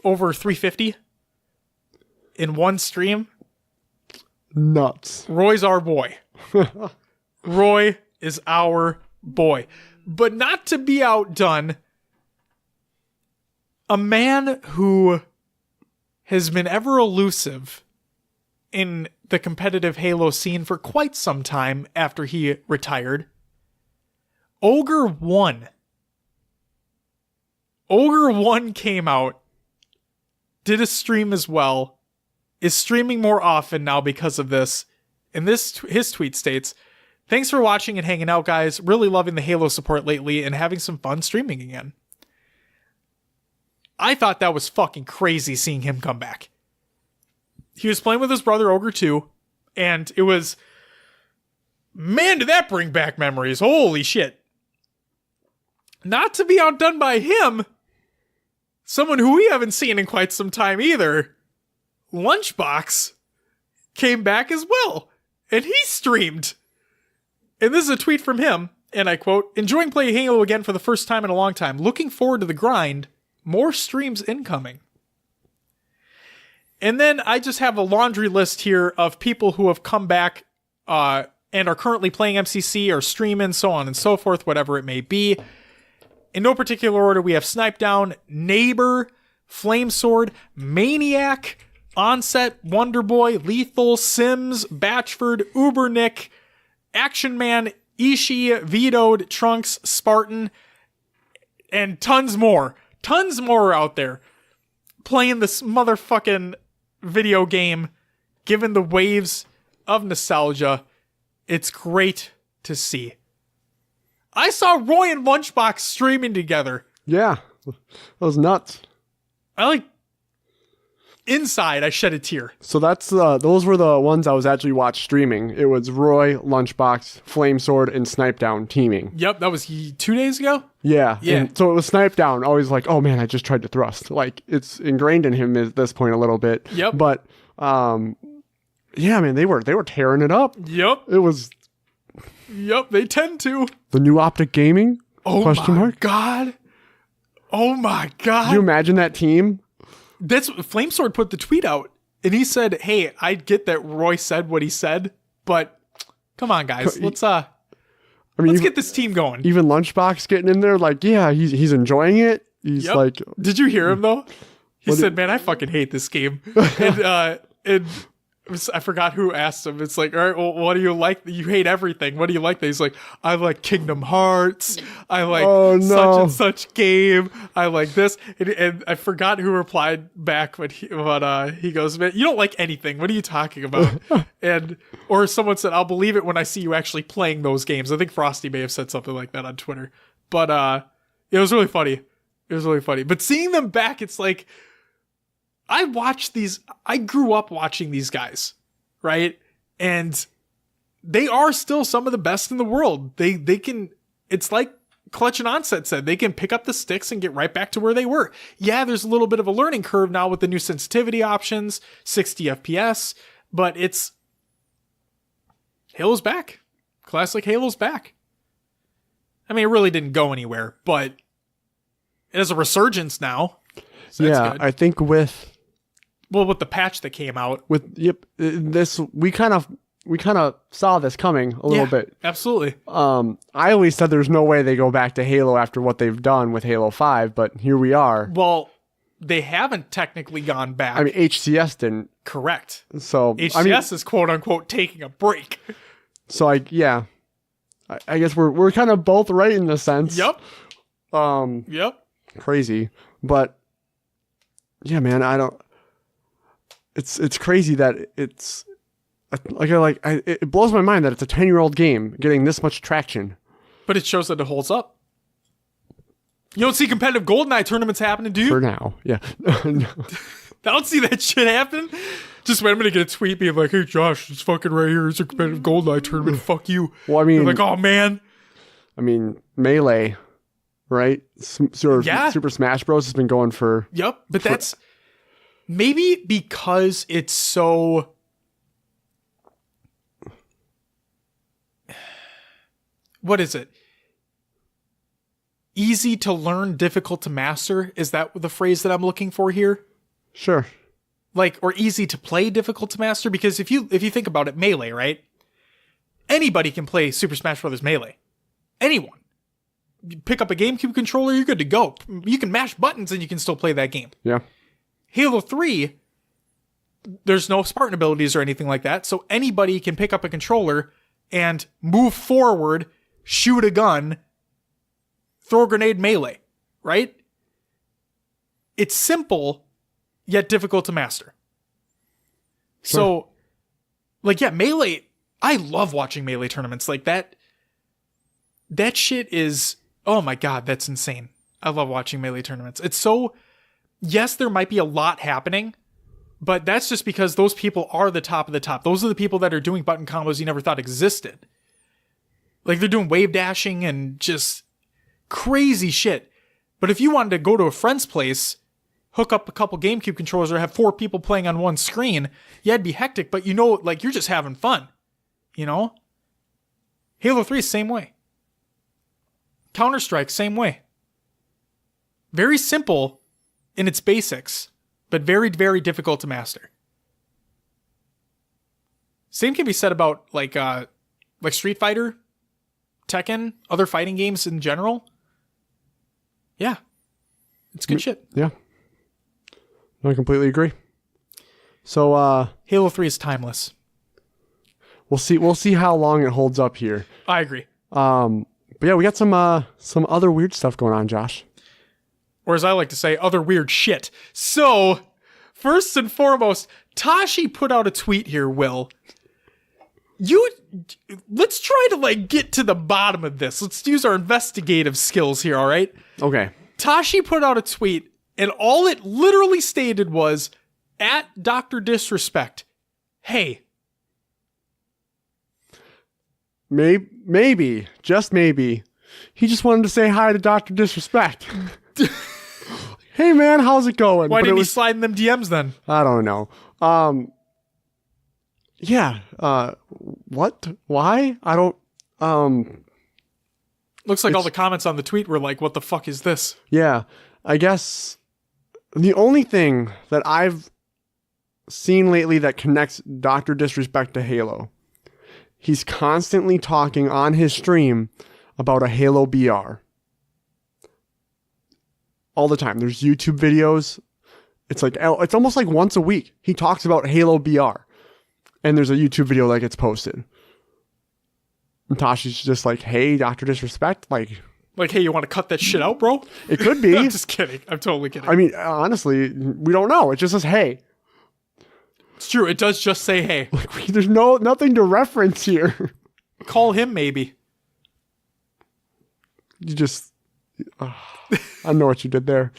over 350 in one stream. Nuts. Roy's our boy. Roy is our boy. But not to be outdone, a man who has been ever elusive in the competitive Halo scene for quite some time after he retired. Ogre 1. Ogre 1 came out, did a stream as well, is streaming more often now because of this. And his tweet states, "Thanks for watching and hanging out, guys. Really loving the Halo support lately and having some fun streaming again." I thought that was fucking crazy seeing him come back. He was playing with his brother Ogre 2, and it was, man, did that bring back memories. Holy shit. Not to be outdone by him, someone who we haven't seen in quite some time either, Lunchbox, came back as well, and he streamed. And this is a tweet from him, and I quote, "Enjoying playing Halo again for the first time in a long time. Looking forward to the grind. More streams incoming." And then I just have a laundry list here of people who have come back and are currently playing MCC or streaming, so on and so forth, whatever it may be. In no particular order, we have Snipe Down, Neighbor, Flamesword, Maniac, Onset, Wonderboy, Lethal, Sims, Batchford, Ubernick, Action Man, Ishii, Vetoed, Trunks, Spartan, and tons more. Tons more out there playing this motherfucking video game, given the waves of nostalgia. It's great to see. I saw Roy and Lunchbox streaming together. Yeah. That was nuts. Inside, I shed a tear. So that's those were the ones I was actually watched streaming. It was Roy, Lunchbox, Flamesword, and Snipe Down teaming. Yep, that was 2 days ago? Yeah. Yeah. And so it was Snipe Down. Always like, oh man, I just tried to thrust. Like, it's ingrained in him at this point a little bit. Yep. But yeah, man, they were tearing it up. Yep. It was they tend to. the new Optic Gaming? Oh Question my mark? god. Oh my god. Can you imagine that team? That's Flamesword put the tweet out, and he said, "Hey, I get that Roy said what he said, but come on, guys, let's get this team going." Even Lunchbox getting in there, like, yeah, he's enjoying it. He's like, did you hear him though? He said, "Man, I fucking hate this game," and I forgot who asked him. It's like, all right, well, what do you like? You hate everything. What do you like? He's like, I like Kingdom Hearts. I like such and such game. I like this. And I forgot who replied back, but he goes, "Man, you don't like anything. What are you talking about?" Or someone said, "I'll believe it when I see you actually playing those games." I think Frosty may have said something like that on Twitter. But it was really funny. But seeing them back, it's like, I grew up watching these guys, right? And they are still some of the best in the world. They can, it's like Clutch and Onset said, they can pick up the sticks and get right back to where they were. Yeah, there's a little bit of a learning curve now with the new sensitivity options, 60 FPS, but Halo's back. Classic Halo's back. I mean, it really didn't go anywhere, but it has a resurgence now. So that's good. I think with the patch that came out. This we kind of saw this coming a little bit. Absolutely. I always said there's no way they go back to Halo after what they've done with Halo 5, but here we are. Well, they haven't technically gone back. I mean, HCS didn't. Correct. So HCS is quote unquote taking a break. So I guess we're kind of both right in the sense. Yep. Um, Yep. Crazy, but yeah, man, I don't. It's crazy that it's it blows my mind that it's a 10-year-old game getting this much traction. But it shows that it holds up. You don't see competitive GoldenEye tournaments happening, do you? For now, yeah. I don't see that shit happen. Just wait, I'm gonna get a tweet being like, "Hey Josh, it's fucking right here. It's a competitive GoldenEye tournament. Fuck you." Well, I mean, you're like, "Oh man." I mean, Melee, right? Super Smash Bros has been going for. Yep, but that's maybe because it's so. What is it? Easy to learn, difficult to master. Is that the phrase that I'm looking for here? Sure. Like, or easy to play, difficult to master? Because if you think about it, Melee, right? Anybody can play Super Smash Bros. Melee. Anyone. You pick up a GameCube controller, you're good to go. You can mash buttons and you can still play that game. Yeah. Halo 3, there's no Spartan abilities or anything like that, so anybody can pick up a controller and move forward, shoot a gun, throw a grenade melee, right? It's simple, yet difficult to master. Sure. So, like, yeah, Melee, I love watching Melee tournaments. Like, that shit is, oh my god, that's insane. I love watching Melee tournaments. It's so, yes, there might be a lot happening, but that's just because those people are the top of the top. Those are the people that are doing button combos you never thought existed. Like, they're doing wave dashing and just crazy shit. But if you wanted to go to a friend's place, hook up a couple GameCube controllers, or have 4 people playing on one screen, yeah, it'd be hectic, but you know, like, you're just having fun. You know? Halo 3 is same way. Counter-Strike, same way. Very simple in its basics, but very, very difficult to master. Same can be said about like Street Fighter, Tekken, other fighting games in general. Yeah. It's good shit. Yeah. I completely agree. So Halo 3 is timeless. We'll see how long it holds up here. I agree. But yeah, we got some other weird stuff going on, Josh. Or as I like to say, other weird shit. So, first and foremost, Tashi put out a tweet here, Will. Let's try to like get to the bottom of this. Let's use our investigative skills here, all right? Okay. Tashi put out a tweet, and all it literally stated was, at Dr. Disrespect, hey. Maybe, just maybe, he just wanted to say hi to Dr. Disrespect. Hey man, how's it going? Why didn't he slide in them DMs then? I don't know. Yeah. What? Why? I don't. Looks like all the comments on the tweet were like, what the fuck is this? Yeah. I guess the only thing that I've seen lately that connects Dr. Disrespect to Halo, he's constantly talking on his stream about a Halo BR. All the time. There's YouTube videos. It's almost like once a week. He talks about Halo BR. And there's a YouTube video that gets posted. And Tashi's just like, hey, Dr. Disrespect. Like, hey, you want to cut that shit out, bro? It could be. I'm just kidding. I'm totally kidding. I mean, honestly, we don't know. It just says, hey. It's true. It does just say, hey. Like, there's nothing to reference here. Call him, maybe. You just... I know what you did there.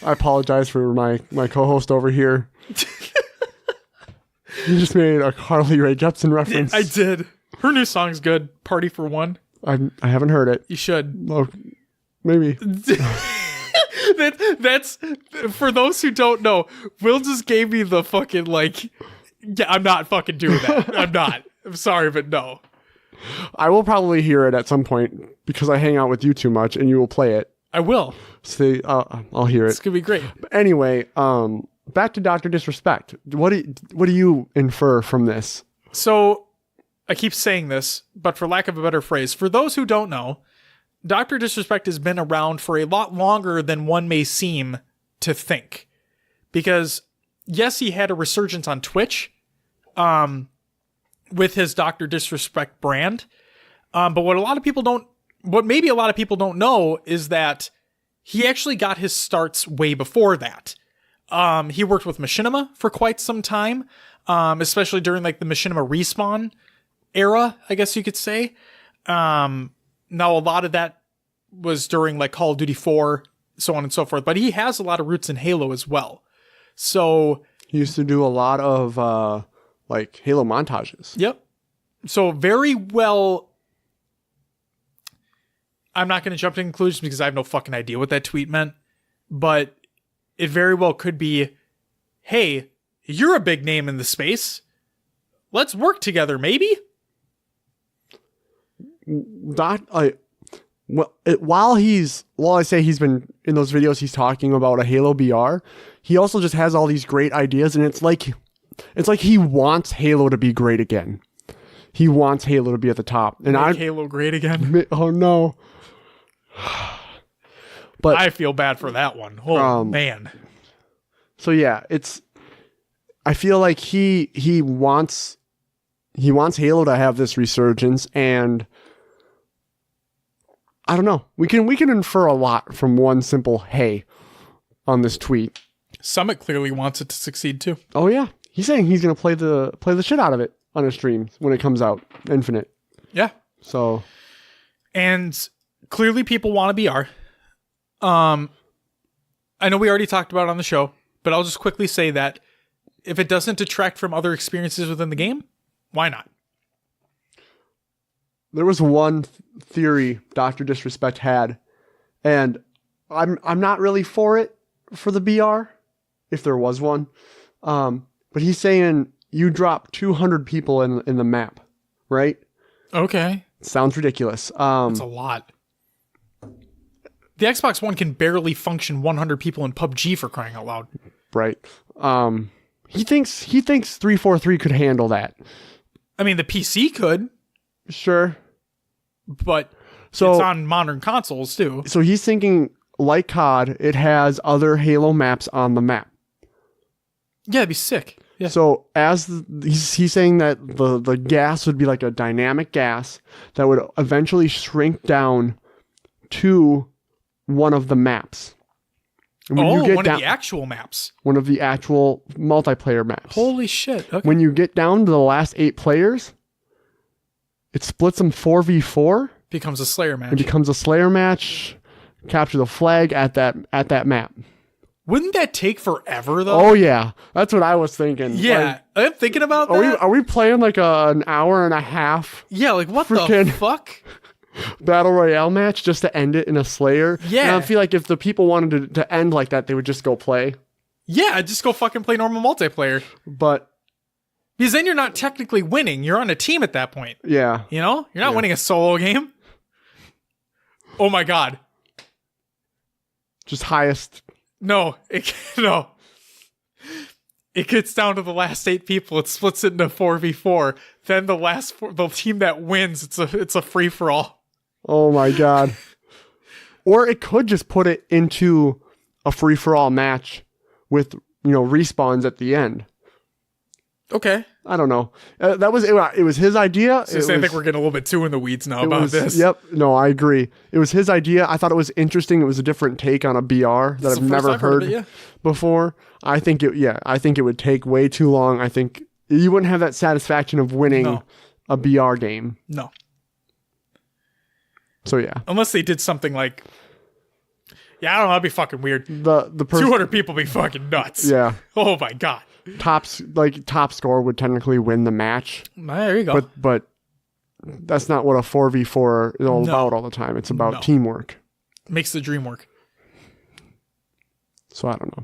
I apologize for my co-host over here. You just made a Carly Rae Jepsen reference. I did. Her new song's good. Party for One. I haven't heard it. You should. Oh, maybe. That's for those who don't know. Will just gave me the fucking like. Yeah, I'm not fucking doing that. I'm not. I'm sorry, but no. I will probably hear it at some point because I hang out with you too much, and you will play it. I will. See, I'll hear it. It's gonna be great. But anyway, back to Dr. Disrespect. What do you infer from this? So, I keep saying this, but for lack of a better phrase, for those who don't know, Dr. Disrespect has been around for a lot longer than one may seem to think. Because, yes, he had a resurgence on Twitch, with his Dr. Disrespect brand. But what maybe a lot of people don't know is that he actually got his starts way before that. He worked with Machinima for quite some time, especially during like the Machinima Respawn era, I guess you could say. Now a lot of that was during like Call of Duty 4, so on and so forth, but he has a lot of roots in Halo as well. So he used to do a lot of like Halo montages. Yep. So very well, I'm not going to jump to conclusions because I have no fucking idea what that tweet meant, but it very well could be, hey, you're a big name in the space. Let's work together, maybe? While I say he's been in those videos, he's talking about a Halo BR, he also just has all these great ideas, and it's like he wants Halo to be great again. He wants Halo to be at the top. And Make Halo great again? Oh, no. But I feel bad for that one. Oh, man. So, yeah, I feel like he wants Halo to have this resurgence, and I don't know. We can infer a lot from one simple "hey" on this tweet. Summit clearly wants it to succeed too. Oh yeah, he's saying he's gonna play the shit out of it on his streams when it comes out, Infinite. Yeah. So, and clearly people want a BR. I know we already talked about it on the show, but I'll just quickly say that if it doesn't detract from other experiences within the game, why not? There was one theory Dr. Disrespect had, and I'm not really for the BR, if there was one. But he's saying you drop 200 people in the map, right? Okay. Sounds ridiculous. That's a lot. The Xbox One can barely function 100 people in PUBG, for crying out loud. Right. He thinks 343 could handle that. I mean, the PC could. Sure. But it's on modern consoles too. So he's thinking, like COD, it has other Halo maps on the map. Yeah, it'd be sick. Yeah. So he's saying that the gas would be like a dynamic gas that would eventually shrink down to one of the maps. And when you get one of the actual maps. One of the actual multiplayer maps. Holy shit. Okay. When you get down to the last 8 players, it splits them 4v4. Becomes a Slayer match. It becomes a Slayer match. Capture the flag at that map. Wouldn't that take forever though? Oh yeah, that's what I was thinking. Yeah, I'm thinking about that. Are we playing like an hour and a half? Yeah, like what the fuck? Battle Royale match just to end it in a Slayer? Yeah. And I feel like if the people wanted to end like that, they would just go play. Yeah, just go fucking play normal multiplayer. But because then you're not technically winning. You're on a team at that point. Yeah. You know? You're not winning a solo game. Oh my god. Just highest. No. No. It gets down to the last 8 people. It splits it into 4v4. Then the team that wins, it's a free for all. Oh my god. Or it could just put it into a free for all match with, respawns at the end. Okay. I don't know. It was his idea. I think we're getting a little bit too in the weeds now about this. Yep. No, I agree. It was his idea. I thought it was interesting. It was a different take on a BR that I've never heard before. I think it would take way too long. I think you wouldn't have that satisfaction of winning a BR game. No. So yeah. Unless they did something like, I don't know, that'd be fucking weird. The 200 people be fucking nuts. Yeah. Oh my god. Top score would technically win the match. There you go. But that's not what a 4v4 is all about all the time. It's about teamwork. Makes the dream work. So I don't know.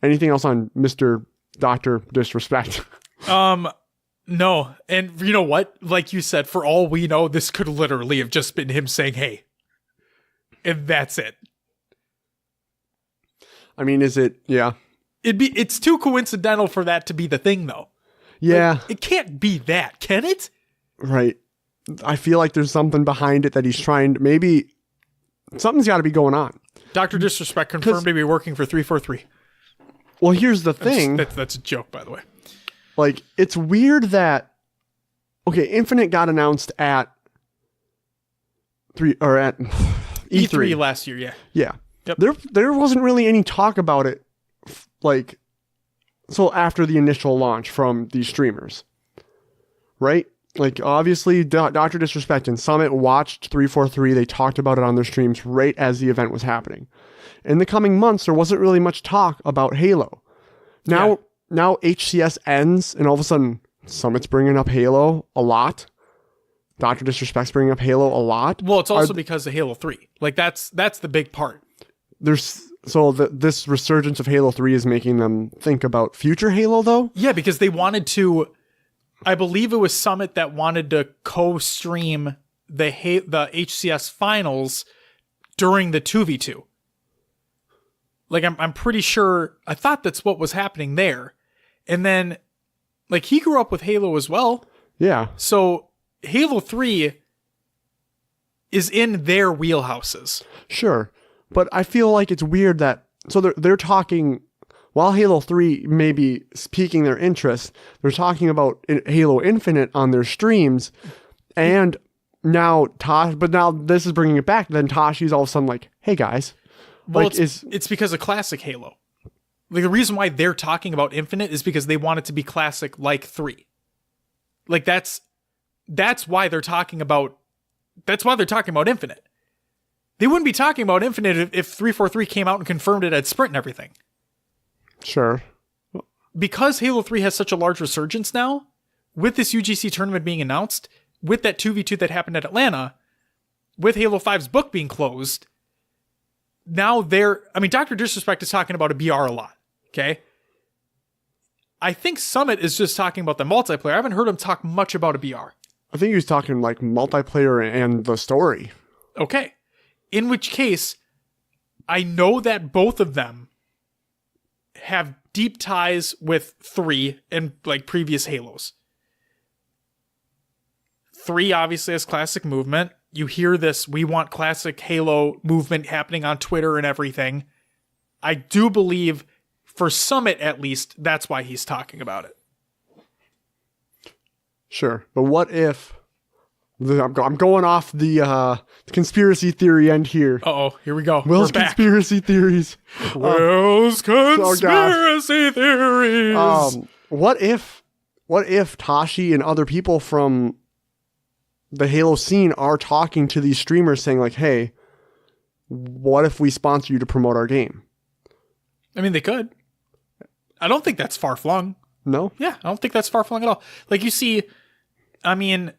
Anything else on Mr. Dr. Disrespect? No. And you know what? Like you said, for all we know, this could literally have just been him saying, hey. And that's it. I mean, is it? Yeah. It's too coincidental for that to be the thing, though. Yeah. Like, it can't be that, can it? Right. I feel like there's something behind it that he's trying to, maybe something's got to be going on. Dr. Disrespect confirmed to be working for 343. Well, here's the thing. That's a joke, by the way. Like, it's weird that, Infinite got announced at 3 or at E3 last year, yeah. Yeah. Yep. There wasn't really any talk about it like so after the initial launch from these streamers. Right? Like obviously Dr. Disrespect and Summit watched 343. They talked about it on their streams right as the event was happening. In the coming months there wasn't really much talk about Halo. Now HCS ends and all of a sudden Summit's bringing up Halo a lot. Dr. Disrespect's bringing up Halo a lot. Well, it's also because of Halo 3. Like that's the big part. This resurgence of Halo 3 is making them think about future Halo though? Yeah, because they wanted to, I believe it was Summit that wanted to co-stream the HCS finals during the 2v2. Like I'm pretty sure, I thought that's what was happening there. And then like he grew up with Halo as well. Yeah. So Halo 3 is in their wheelhouses. Sure. But I feel like it's weird that so they're talking while Halo 3 may be piquing their interest, they're talking about Halo Infinite on their streams, and now this is bringing it back. Then Tashi's all of a sudden like, "Hey guys, well, like, it's because of classic Halo. Like the reason why they're talking about Infinite is because they want it to be classic like 3. Like that's why they're talking about. That's why they're talking about Infinite. They wouldn't be talking about Infinite if 343 came out and confirmed it at Sprint and everything. Sure. Because Halo 3 has such a large resurgence now, with this UGC tournament being announced, with that 2v2 that happened at Atlanta, with Halo 5's book being closed, now Dr. Disrespect is talking about a BR a lot, okay? I think Summit is just talking about the multiplayer. I haven't heard him talk much about a BR. I think he was talking like multiplayer and the story. Okay. In which case, I know that both of them have deep ties with 3 and like previous Halos. 3 obviously has classic movement. You hear this, we want classic Halo movement happening on Twitter and everything. I do believe, for Summit at least, that's why he's talking about it. Sure. But what if... I'm going off the conspiracy theory end here. Uh-oh, here we go. Will's conspiracy theories. Will's conspiracy theories. What if Tashi and other people from the Halo scene are talking to these streamers saying like, hey, what if we sponsor you to promote our game? I mean, they could. I don't think that's far-flung. No? Yeah, I don't think that's far-flung at all. Like you see, how did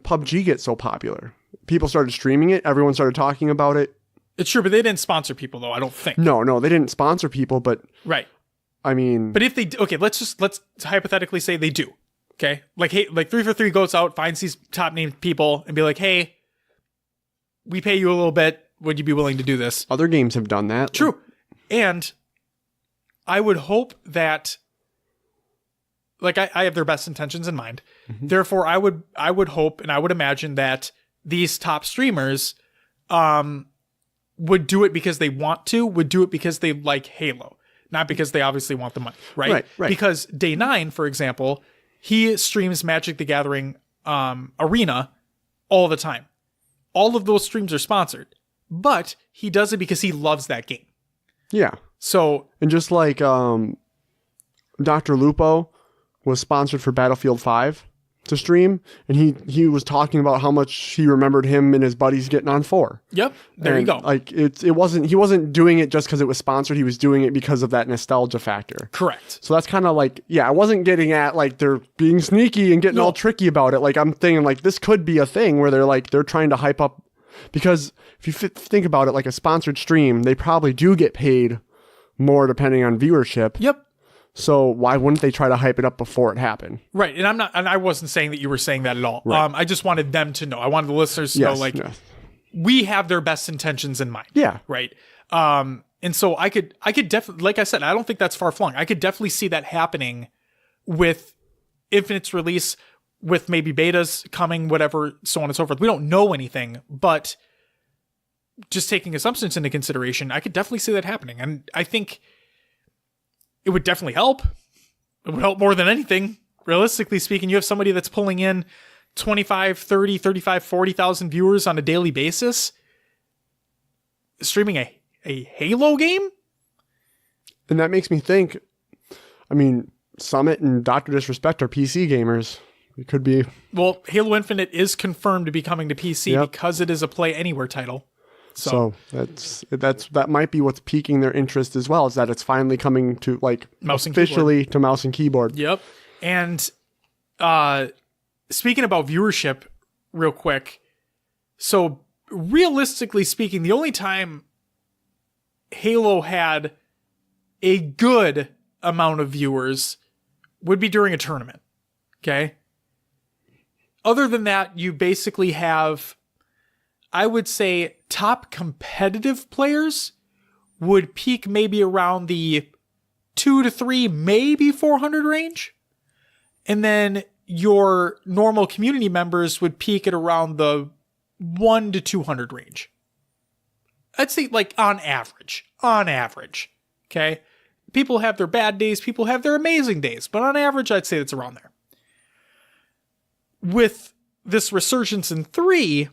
PUBG get so popular? People started streaming it. Everyone started talking about it. It's true, but they didn't sponsor people, though. I don't think. No, they didn't sponsor people. But right. I mean, but if they okay, let's hypothetically say they do. Okay, like 343 goes out, finds these top named people, and be like, hey, we pay you a little bit. Would you be willing to do this? Other games have done that. True, and I would hope that. Like I have their best intentions in mind. Mm-hmm. Therefore, I would hope and I would imagine that these top streamers would do it because they want to, would do it because they like Halo, not because they obviously want the money, right? Right. Because Day 9, for example, he streams Magic the Gathering Arena all the time. All of those streams are sponsored, but he does it because he loves that game. Yeah. So, and just like Dr. Lupo was sponsored for Battlefield 5 to stream, and he was talking about how much he remembered him and his buddies getting on 4. Yep, there you go. Like he wasn't doing it just because it was sponsored. He was doing it because of that nostalgia factor. Correct. So that's kind of like, yeah, I wasn't getting at like they're being sneaky and getting all tricky about it. Like I'm thinking like this could be a thing where they're trying to hype up, because if you think about it, like a sponsored stream, they probably do get paid more depending on viewership. Yep. So why wouldn't they try to hype it up before it happened? Right. And I wasn't saying that you were saying that at all. Right. I just wanted them to know. I wanted the listeners to know, like, we have their best intentions in mind. Yeah. Right. And so I could definitely, like I said, I don't think that's far flung. I could definitely see that happening with Infinite's release, with maybe betas coming, whatever, so on and so forth. We don't know anything, but just taking assumptions into consideration, I could definitely see that happening. And I think it would definitely help. It would help more than anything. Realistically speaking, you have somebody that's pulling in 25, 30, 35, 40,000 viewers on a daily basis streaming a Halo game? And that makes me think, I mean, Summit and Dr. Disrespect are PC gamers. It could be. Well, Halo Infinite is confirmed to be coming to PC Yep. because it is a Play Anywhere title. So that might be what's piquing their interest as well, is that it's finally coming to like Mouse and officially to mouse and keyboard. Yep. And speaking about viewership real quick. So realistically speaking, the only time Halo had a good amount of viewers would be during a tournament. Okay. Other than that, you basically have, I would say, top competitive players would peak maybe around the 2 to 3, maybe 400 range. And then your normal community members would peak at around the 1 to 200 range. I'd say like on average. Okay. People have their bad days. People have their amazing days. But on average, I'd say it's around there. With this Resurgence in 3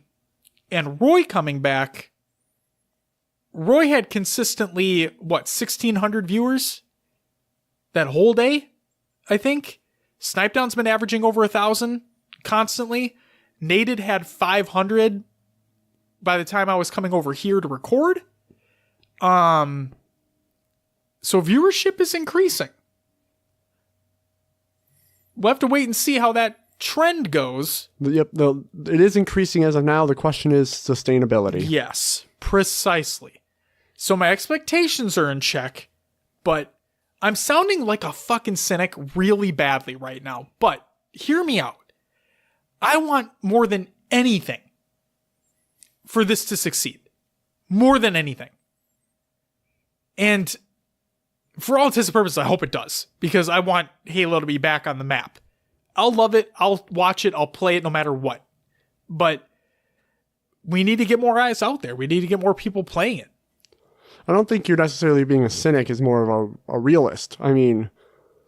and Roy coming back, Roy had consistently, 1,600 viewers that whole day, I think. Snipedown's been averaging over 1,000 constantly. Nated had 500 by the time I was coming over here to record. So viewership is increasing. We'll have to wait and see how that trend goes. Yep, it is increasing as of now. The question is sustainability. Yes, precisely. So my expectations are in check, but I'm sounding like a fucking cynic really badly right now. But hear me out. I want more than anything for this to succeed. More than anything. And for all intents and purposes, I hope it does. Because I want Halo to be back on the map. I'll love it. I'll watch it. I'll play it no matter what. But we need to get more eyes out there. We need to get more people playing it. I don't think you're necessarily being a cynic, is more of a realist. I mean,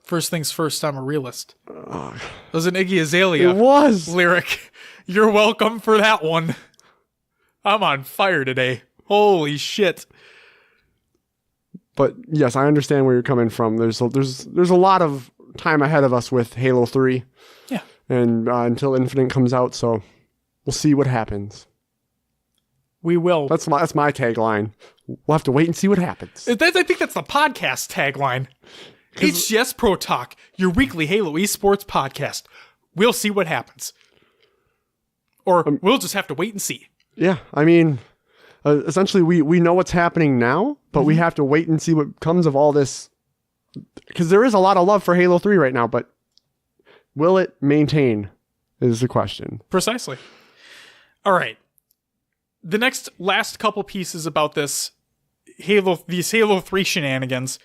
first things first, I'm a realist. That was an Iggy Azalea it was lyric. You're welcome for that one. I'm on fire today. Holy shit. But yes, I understand where you're coming from. There's a lot of time ahead of us with Halo 3. Yeah. And until Infinite comes out, so we'll see what happens. We will. That's my tagline. We'll have to wait and see what happens. I think that's the podcast tagline. HCS Pro Talk, your weekly Halo esports podcast. We'll see what happens. Or we'll just have to wait and see. Yeah, I mean, essentially we know what's happening now, but we have to wait and see what comes of all this. Because there is a lot of love for Halo 3 right now, but will it maintain is the question. Precisely. All right. The last couple pieces about these Halo 3 shenanigans.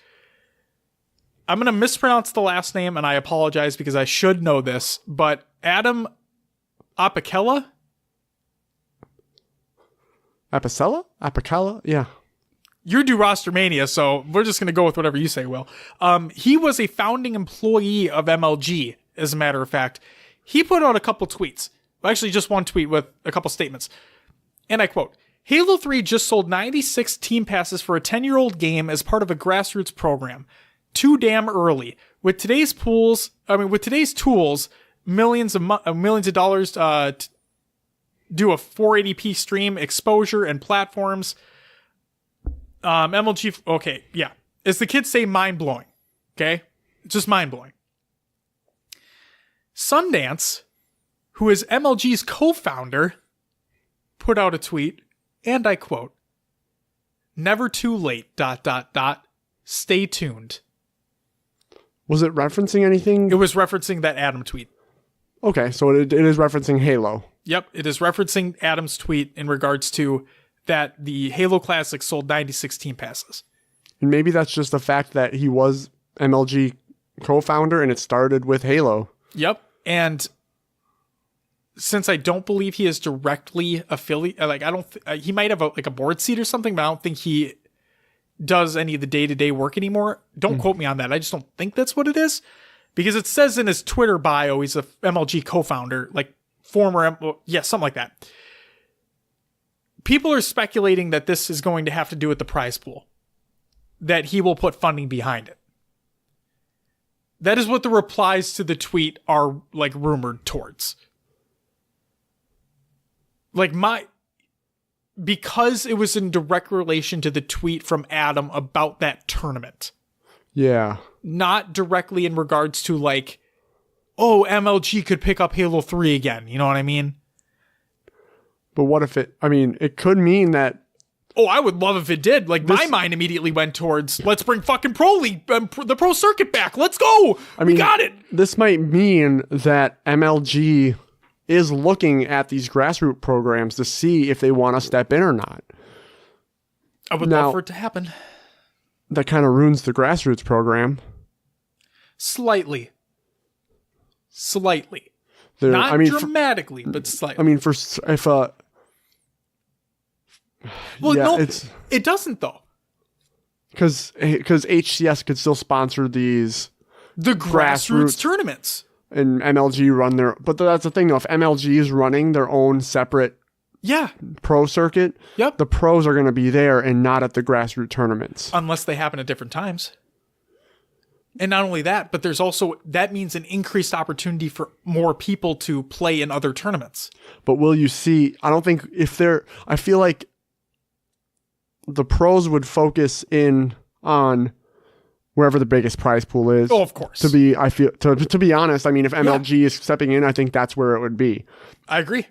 I'm going to mispronounce the last name, and I apologize because I should know this, but Adam Apicella? Apicella? Yeah. You do RosterMainia, so we're just going to go with whatever you say, Will. He was a founding employee of MLG, as a matter of fact. He put out a couple tweets. Actually, just one tweet with a couple statements. And I quote, Halo 3 just sold 96 team passes for a 10-year-old game as part of a grassroots program. Too damn early. With today's tools, millions of dollars to do a 480p stream, exposure, and platforms. MLG, okay, yeah. As the kids say, mind-blowing. Okay? Just mind-blowing. Sundance, who is MLG's co-founder, put out a tweet, and I quote, "Never too late, ... Stay tuned." Was it referencing anything? It was referencing that Adam tweet. Okay, so it is referencing Halo. Yep, it is referencing Adam's tweet in regards to that the Halo Classic sold 96 team passes. And maybe that's just the fact that he was MLG co-founder and it started with Halo. Yep, and since I don't believe he is directly affiliated, like he might have a board seat or something, but I don't think he does any of the day-to-day work anymore. Don't quote me on that. I just don't think that's what it is, because it says in his Twitter bio he's a MLG co-founder, like something like that. People are speculating that this is going to have to do with the prize pool, that he will put funding behind it. That is what the replies to the tweet are like rumored towards. Like because it was in direct relation to the tweet from Adam about that tournament. Yeah. Not directly in regards to like, oh, MLG could pick up Halo 3 again. You know what I mean? But what if it could mean that. Oh, I would love if it did. Like, my mind immediately went towards, let's bring fucking Pro League, the Pro Circuit back. Let's go. We got it. This might mean that MLG is looking at these grassroots programs to see if they want to step in or not. I would love for it to happen. That kind of ruins the grassroots program. Slightly. Not dramatically, but slightly. It doesn't though. Because HCS could still sponsor the grassroots tournaments. And MLG run their... But that's the thing, though. If MLG is running their own separate pro circuit, the pros are going to be there and not at the grassroots tournaments. Unless they happen at different times. And not only that, but there's also... That means an increased opportunity for more people to play in other tournaments. But will you see... I don't think if they're... I feel like the pros would focus in on... wherever the biggest prize pool is. Oh, of course. To be honest, if MLG is stepping in, I think that's where it would be. I agree.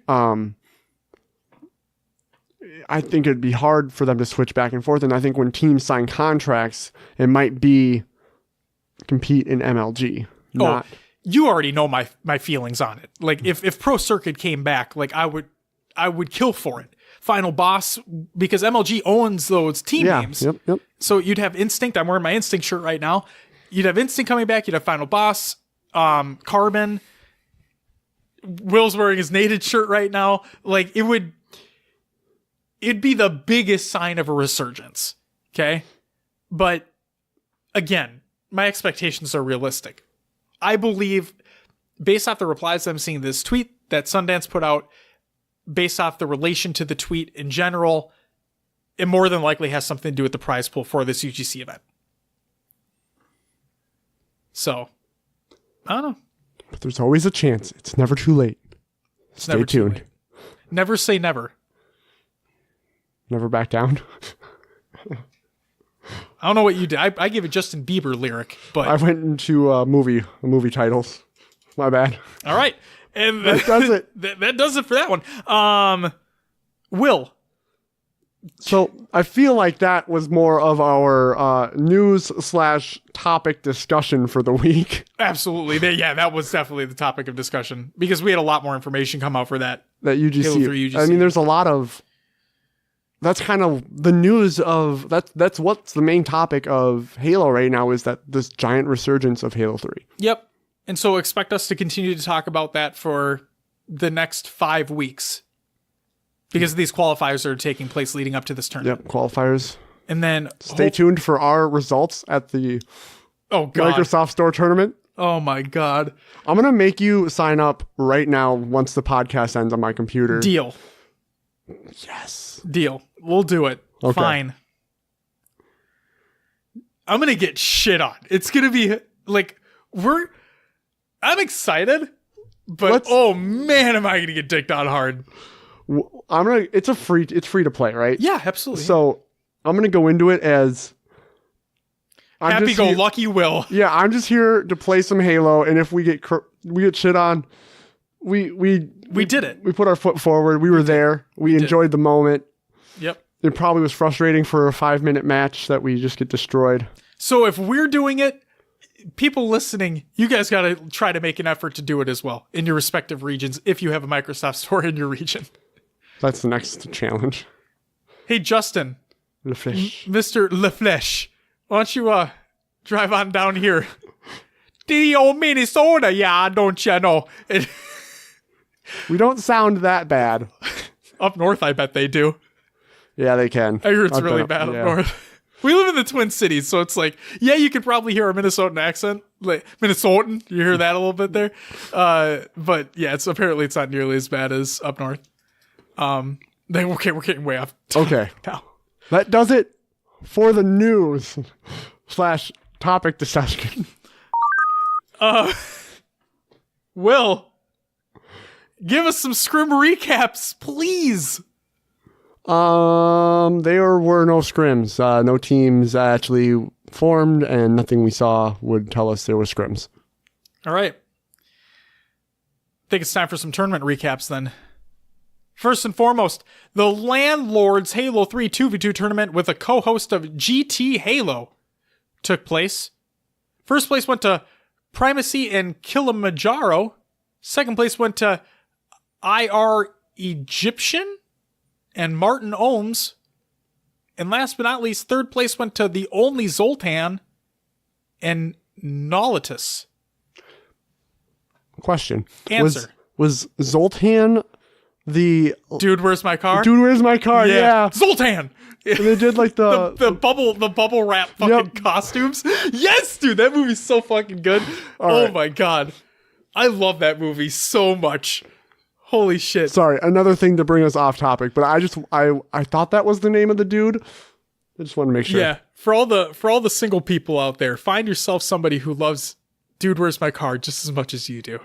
I think it'd be hard for them to switch back and forth. And I think when teams sign contracts, it might be compete in MLG. You already know my feelings on it. Like if Pro Circuit came back, like I would kill for it. Final Boss, because MLG owns those team names. Yep. So you'd have Instinct. I'm wearing my Instinct shirt right now. You'd have Instinct coming back. You'd have Final Boss, Carbon. Will's wearing his Nated shirt right now. Like it'd be the biggest sign of a resurgence. Okay. But again, my expectations are realistic. I believe, based off the replies I'm seeing to this tweet that Sundance put out, based off the relation to the tweet in general, it more than likely has something to do with the prize pool for this UGC event. So, I don't know. But there's always a chance. It's never too late. Stay tuned. Never say never. Never back down. I don't know what you did. I gave a Justin Bieber lyric, but I went into movie titles. My bad. All right. And that does it. That does it for that one. Will. So I feel like that was more of our news / topic discussion for the week. Absolutely. That was definitely the topic of discussion because we had a lot more information come out for that. That UGC. Halo 3 UGC. I mean, there's a lot of... That's kind of the news of... That's what's the main topic of Halo right now is that this giant resurgence of Halo 3. Yep. And so expect us to continue to talk about that for the next 5 weeks. Because these qualifiers are taking place leading up to this tournament. Yep, qualifiers. And then... Stay tuned for our results at the Microsoft Store tournament. Oh my God. I'm going to make you sign up right now once the podcast ends on my computer. Deal. Yes. Deal. We'll do it. Okay. Fine. I'm going to get shit on. It's going to be like... I'm excited, but oh man, am I going to get dicked on hard. It's free to play, right? Yeah, absolutely. So I'm going to go into it as happy-go-lucky Will. Yeah, I'm just here to play some Halo, and if we get shit on, we did it. We put our foot forward. We were there. We enjoyed the moment. Yep. It probably was frustrating for a 5-minute match that we just get destroyed. So if we're doing it, people listening, you guys got to try to make an effort to do it as well in your respective regions if you have a Microsoft Store in your region. That's the next challenge. Hey, Justin. LaFleche. Mr. LaFleche, why don't you drive on down here? The old Minnesota, yeah, don't you know? We don't sound that bad. Up north, I bet they do. Yeah, they can. I hear it's really bad up north. We live in the Twin Cities, so it's like, yeah, you could probably hear a Minnesotan accent, like Minnesotan. You hear that a little bit there, but yeah, apparently it's not nearly as bad as up north. We're getting way off. Okay, Now. that does it for the news / topic discussion. Will, give us some scrim recaps, please. There were no scrims. No teams actually formed, and nothing we saw would tell us there were scrims. All right. I think it's time for some tournament recaps then. First and foremost, the Landlords Halo 3 2v2 tournament with a co-host of GT Halo took place. First place went to Primacy and Kilimanjaro. Second place went to IR Egyptian and Martin Ohms. And last but not least, third place went to the Only Zoltan and Nolitus. Question. Answer. Was Zoltan the... Dude, where's my car? Dude, where's my car? Yeah. Zoltan! And they did like the bubble wrap fucking costumes. Yes, dude, that movie's so fucking good. Right. My God. I love that movie so much. Holy shit. Sorry, another thing to bring us off topic, but I thought that was the name of the dude. I just want to make sure. Yeah, for all the single people out there, find yourself somebody who loves Dude, Where's My Car just as much as you do.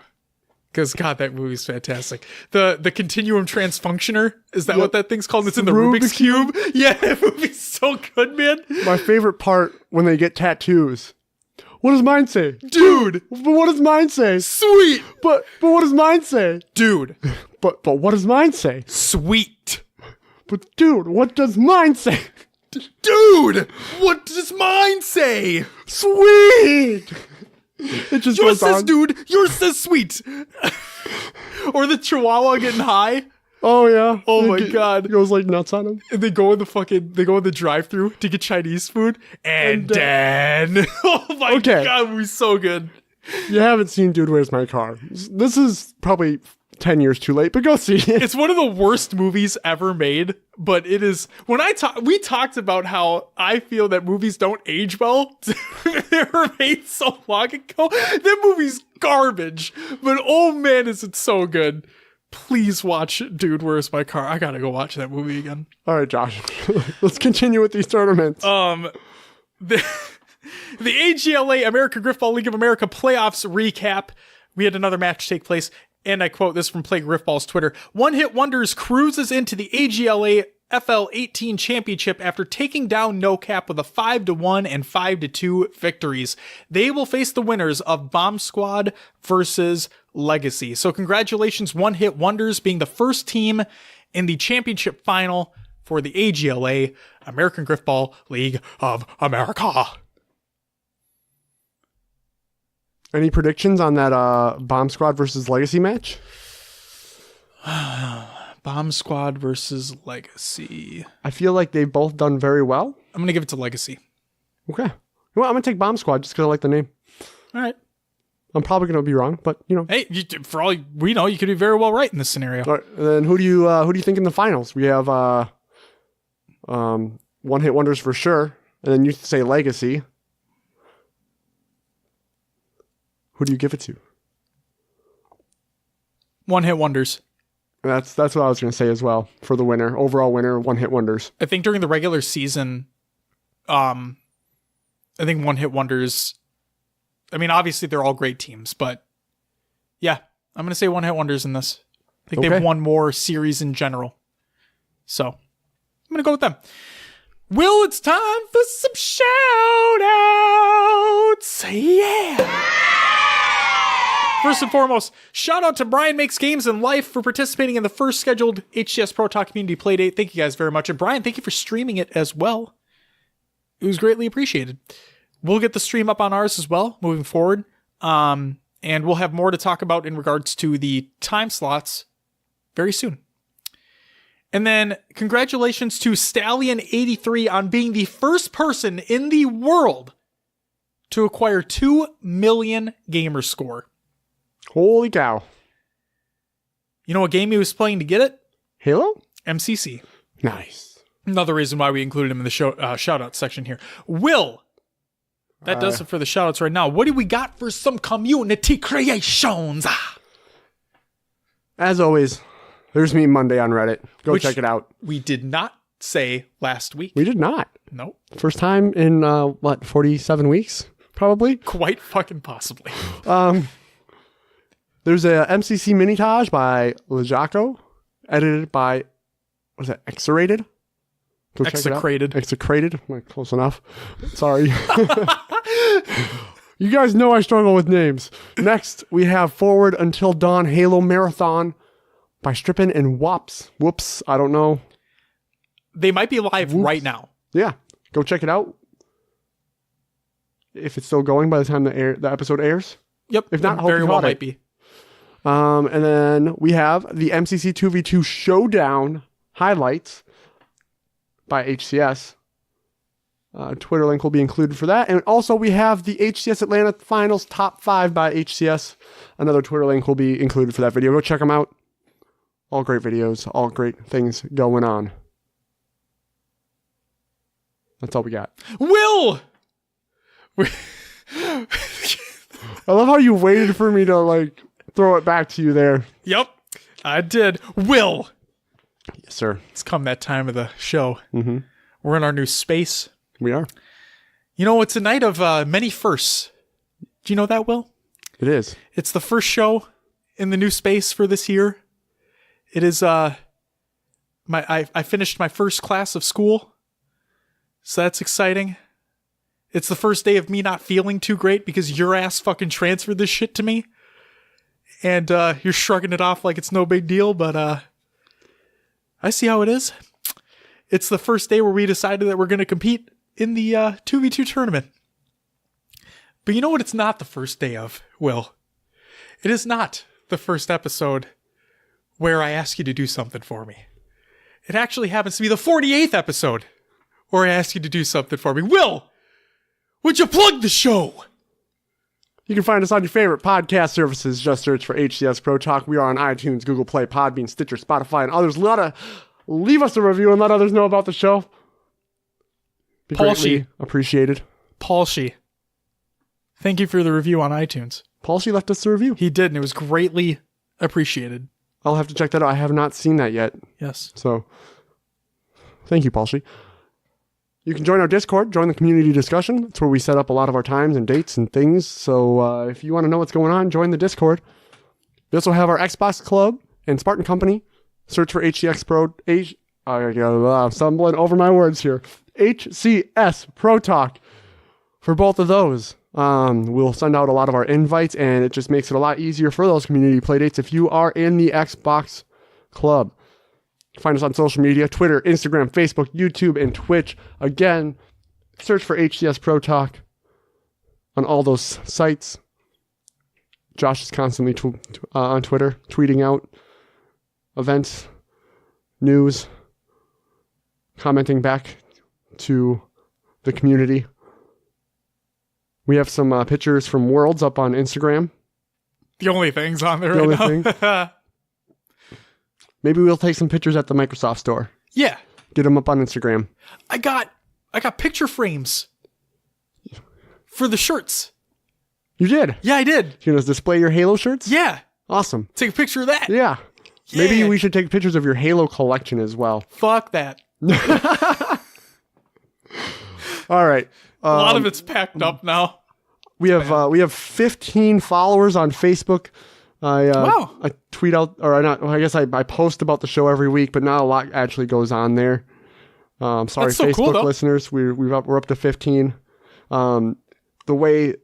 Because God, that movie's fantastic. The Continuum Transfunctioner, is that what that thing's called? It's in the Rubik's Cube. Yeah, that movie's so good, man. My favorite part when they get tattoos. What does mine say? Dude! But what does mine say? Sweet! But what does mine say? Dude! But what does mine say? Sweet! But dude, what does mine say? Dude! What does mine say? Sweet! It just Yours goes says on. dude, yours says sweet. Or the Chihuahua getting high. Oh yeah. Oh my God. It goes like nuts on him. And they go in the drive-thru to get Chinese food. And then oh my God, it was so good. You haven't seen Dude, Where's My Car? This is probably 10 years too late, but go see it. It's one of the worst movies ever made, but it is when we talked about how I feel that movies don't age well. They were made so long ago. That movie's garbage, but oh man, is it so good. Please watch Dude, Where's My Car? I gotta go watch that movie again. All right, Josh. Let's continue with these tournaments. The AGLA American Griffball League of America playoffs recap. We had another match take place, and I quote this from Play Griffball's Twitter. One Hit Wonders cruises into the AGLA FL18 championship after taking down No Cap with a 5-1 and 5-2 victories. They will face the winners of Bomb Squad versus Legacy. So congratulations, One Hit Wonders, being the first team in the championship final for the AGLA American Griffball League of America. Any predictions on that Bomb Squad versus Legacy match? Bomb Squad versus Legacy. I feel like they've both done very well. I'm going to give it to Legacy. Okay. Well, I'm going to take Bomb Squad just because I like the name. All right. I'm probably going to be wrong, but you know. Hey, for all we know, you could be very well right in this scenario. All right, and then who do you think in the finals? We have One Hit Wonders for sure, and then you say Legacy. Who do you give it to? One Hit Wonders. That's what I was going to say as well for the winner, overall winner, One Hit Wonders. I think during the regular season, I think One Hit Wonders. I mean, obviously they're all great teams, but yeah, I'm going to say One Hit Wonders in this. I think they've won more series in general. So I'm going to go with them. Will, it's time for some shout-outs. Yeah. First and foremost, shout out to Brian Makes Games and Life for participating in the first scheduled HCS Pro Talk Community Playdate. Thank you guys very much. And Brian, thank you for streaming it as well. It was greatly appreciated. We'll get the stream up on ours as well moving forward. And we'll have more to talk about in regards to the time slots very soon. And then congratulations to Stallion83 on being the first person in the world to acquire 2 million gamer score. Holy cow. You know what game he was playing to get it? Halo? MCC. Nice. Another reason why we included him in the shout-out section here. Will, that does it for the shout-outs right now. What do we got for some community creations? As always, there's Meme Monday on Reddit. Go check it out. We did not say last week. We did not. Nope. First time in, 47 weeks? Probably? Quite fucking possibly. There's a MCC Minitage by Lejaco, edited by, what is that, Execrated? Go check it out. Execrated. Close enough. Sorry. You guys know I struggle with names. Next, we have Forward Until Dawn Halo Marathon by Strippin' and Wops. Whoops, I don't know. They might be live right now. Yeah, go check it out. If it's still going by the time the episode airs. Yep. If not, very well might be. And then we have the MCC 2v2 Showdown highlights by HCS. Twitter link will be included for that. And also we have the HCS Atlanta Finals Top 5 by HCS. Another Twitter link will be included for that video. Go check them out. All great videos, all great things going on. That's all we got. Will! I love how you waited for me to throw it back to you there. Yep, I did. Will! Yes, sir. It's come that time of the show. Mm-hmm. We're in our new space. We are. You know, it's a night of many firsts. Do you know that, Will? It is. It's the first show in the new space for this year. It is, I finished my first class of school. So that's exciting. It's the first day of me not feeling too great because your ass fucking transferred this shit to me. And you're shrugging it off like it's no big deal, but I see how it is. It's the first day where we decided that we're going to compete in the 2v2 tournament. But you know what it's not the first day of, Will? It is not the first episode where I ask you to do something for me. It actually happens to be the 48th episode where I ask you to do something for me. Will, would you plug the show? You can find us on your favorite podcast services. Just search for HCS Pro Talk. We are on iTunes, Google Play, Podbean, Stitcher, Spotify, and others. Leave us a review and let others know about the show. Be greatly appreciated. Paul Shee. Thank you for the review on iTunes. Paul Shee left us a review. He did, and it was greatly appreciated. I'll have to check that out. I have not seen that yet. Yes. So, thank you, Paul Shee. You can join our Discord, join the community discussion. It's where we set up a lot of our times and dates and things. So if you want to know what's going on, join the Discord. We also have our Xbox Club and Spartan Company. Search for HCS Pro... I'm stumbling over my words here. HCS Pro Talk for both of those. We'll send out a lot of our invites, and it just makes it a lot easier for those community playdates if you are in the Xbox Club. Find us on social media, Twitter, Instagram, Facebook, YouTube, and Twitch. Again, search for HCS Pro Talk on all those sites. Josh is constantly on Twitter, tweeting out events, news, commenting back to the community. We have some pictures from Worlds up on Instagram. The only things on there right now. Maybe we'll take some pictures at the Microsoft store. Yeah. Get them up on Instagram. I got picture frames for the shirts. You did? Yeah, I did. You gonna display your Halo shirts? Yeah. Awesome. Take a picture of that. Yeah. Maybe we should take pictures of your Halo collection as well. Fuck that. All right. A lot of it's packed up now. We have 15 followers on Facebook. Wow. I tweet out, or not. I guess I post about the show every week, but not a lot actually goes on there. Sorry, That's so Facebook cool, listeners. We're up to 15. The way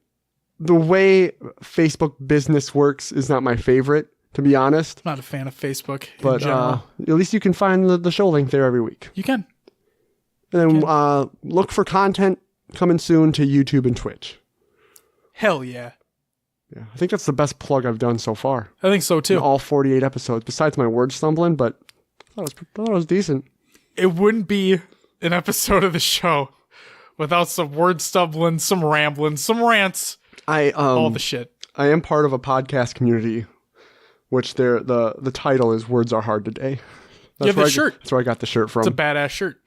Facebook business works is not my favorite, to be honest. I'm not a fan of Facebook But in general. at least you can find the show link there every week. You can. And then look for content coming soon to YouTube and Twitch. Hell yeah. Yeah, I think that's the best plug I've done so far. I think so too. In all 48 episodes, besides my word stumbling, but I thought it was decent. It wouldn't be an episode of the show without some word stumbling, some rambling, some rants, all the shit. I am part of a podcast community, which the title is "Words Are Hard Today." You have the shirt. That's where I got the shirt from. It's a badass shirt.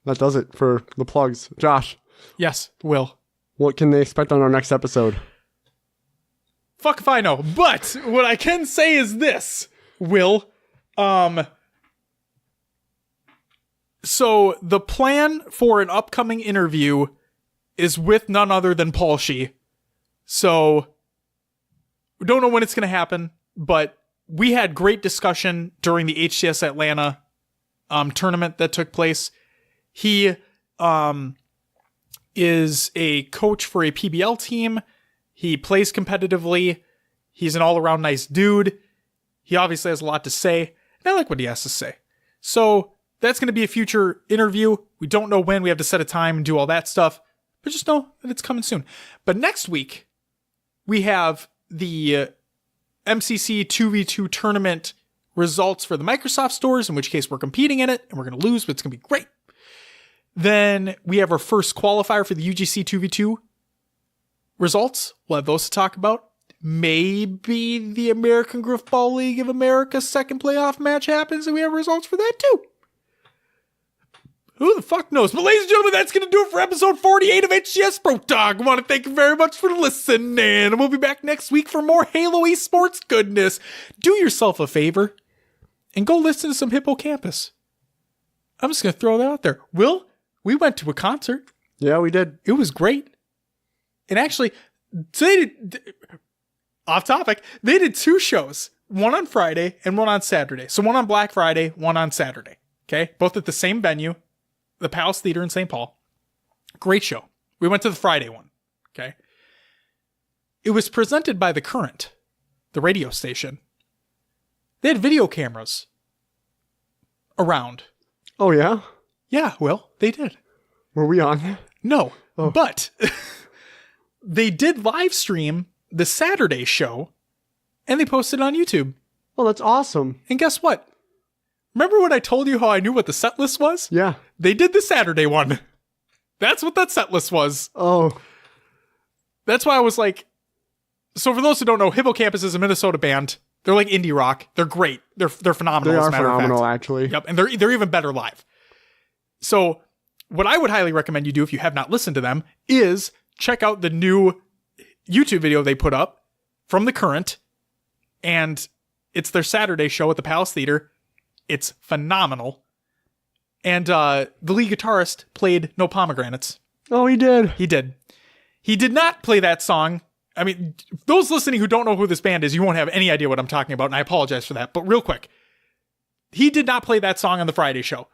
That does it for the plugs. Josh, Yes, Will. what can they expect on our next episode? Fuck if I know. But what I can say is this, Will. So the plan for an upcoming interview is with none other than Paul Shee. So we don't know when it's going to happen, but we had great discussion during the HCS Atlanta tournament that took place. He is a coach for a PBL team. He plays competitively. He's an all-around nice dude. He obviously has a lot to say, and I like what he has to say. So that's going to be a future interview. We don't know when. We have to set a time and do all that stuff, but just know that it's coming soon. But next week, we have the MCC 2v2 tournament results for the Microsoft stores, in which case we're competing in it, and we're going to lose, but it's going to be great. Then we have our first qualifier for the UGC 2v2 results. We'll have those to talk about. Maybe the American Griffball League of America second playoff match happens and we have results for that too. Who the fuck knows? But ladies and gentlemen, that's going to do it for episode 48 of HCS Pro Talk. I want to thank you very much for listening. And we'll be back next week for more Halo esports goodness. Do yourself a favor and go listen to some Hippocampus. I'm just going to throw that out there. Will, we went to a concert. Yeah, we did. It was great. And actually, they did, off topic, they did two shows. One on Friday and one on Saturday. So one on Black Friday, one on Saturday. Okay? Both at the same venue, the Palace Theater in St. Paul. Great show. We went to the Friday one. Okay? It was presented by The Current, the radio station. They had video cameras around. Oh, yeah? Yeah, well, they did. Were we on? No, Oh. but they did live stream the Saturday show and they posted it on YouTube. Oh, that's awesome. And guess what? Remember when I told you how I knew what the set list was? Yeah. They did the Saturday one. That's what that set list was. Oh, That's why I was like, so for those who don't know, Hippocampus is a Minnesota band. They're like indie rock. They're great. They're phenomenal. they as are a matter of fact. phenomenal, actually. Yep, and they're even better live. So what I would highly recommend you do if you have not listened to them is check out the new YouTube video they put up from The Current, and it's their Saturday show at the Palace Theater. It's phenomenal. And the lead guitarist played No Pomegranates. Oh, he did. He did. He did not play that song. I mean, those listening who don't know who this band is, you won't have any idea what I'm talking about, and I apologize for that. But real quick, he did not play that song on the Friday show.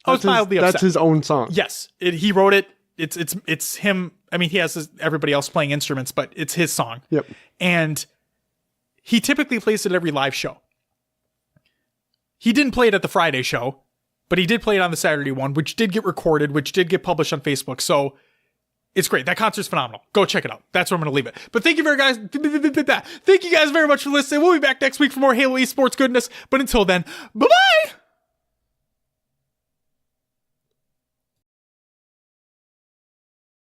I was mildly upset. That's his own song. Yes, he wrote it. It's him. I mean, he has everybody else playing instruments, but it's his song. Yep. And he typically plays it at every live show. He didn't play it at the Friday show, but he did play it on the Saturday one, which did get recorded, which did get published on Facebook. So it's great. That concert's phenomenal. Go check it out. That's where I'm going to leave it. But thank you guys very much for listening. We'll be back next week for more Halo esports goodness. But until then, bye-bye!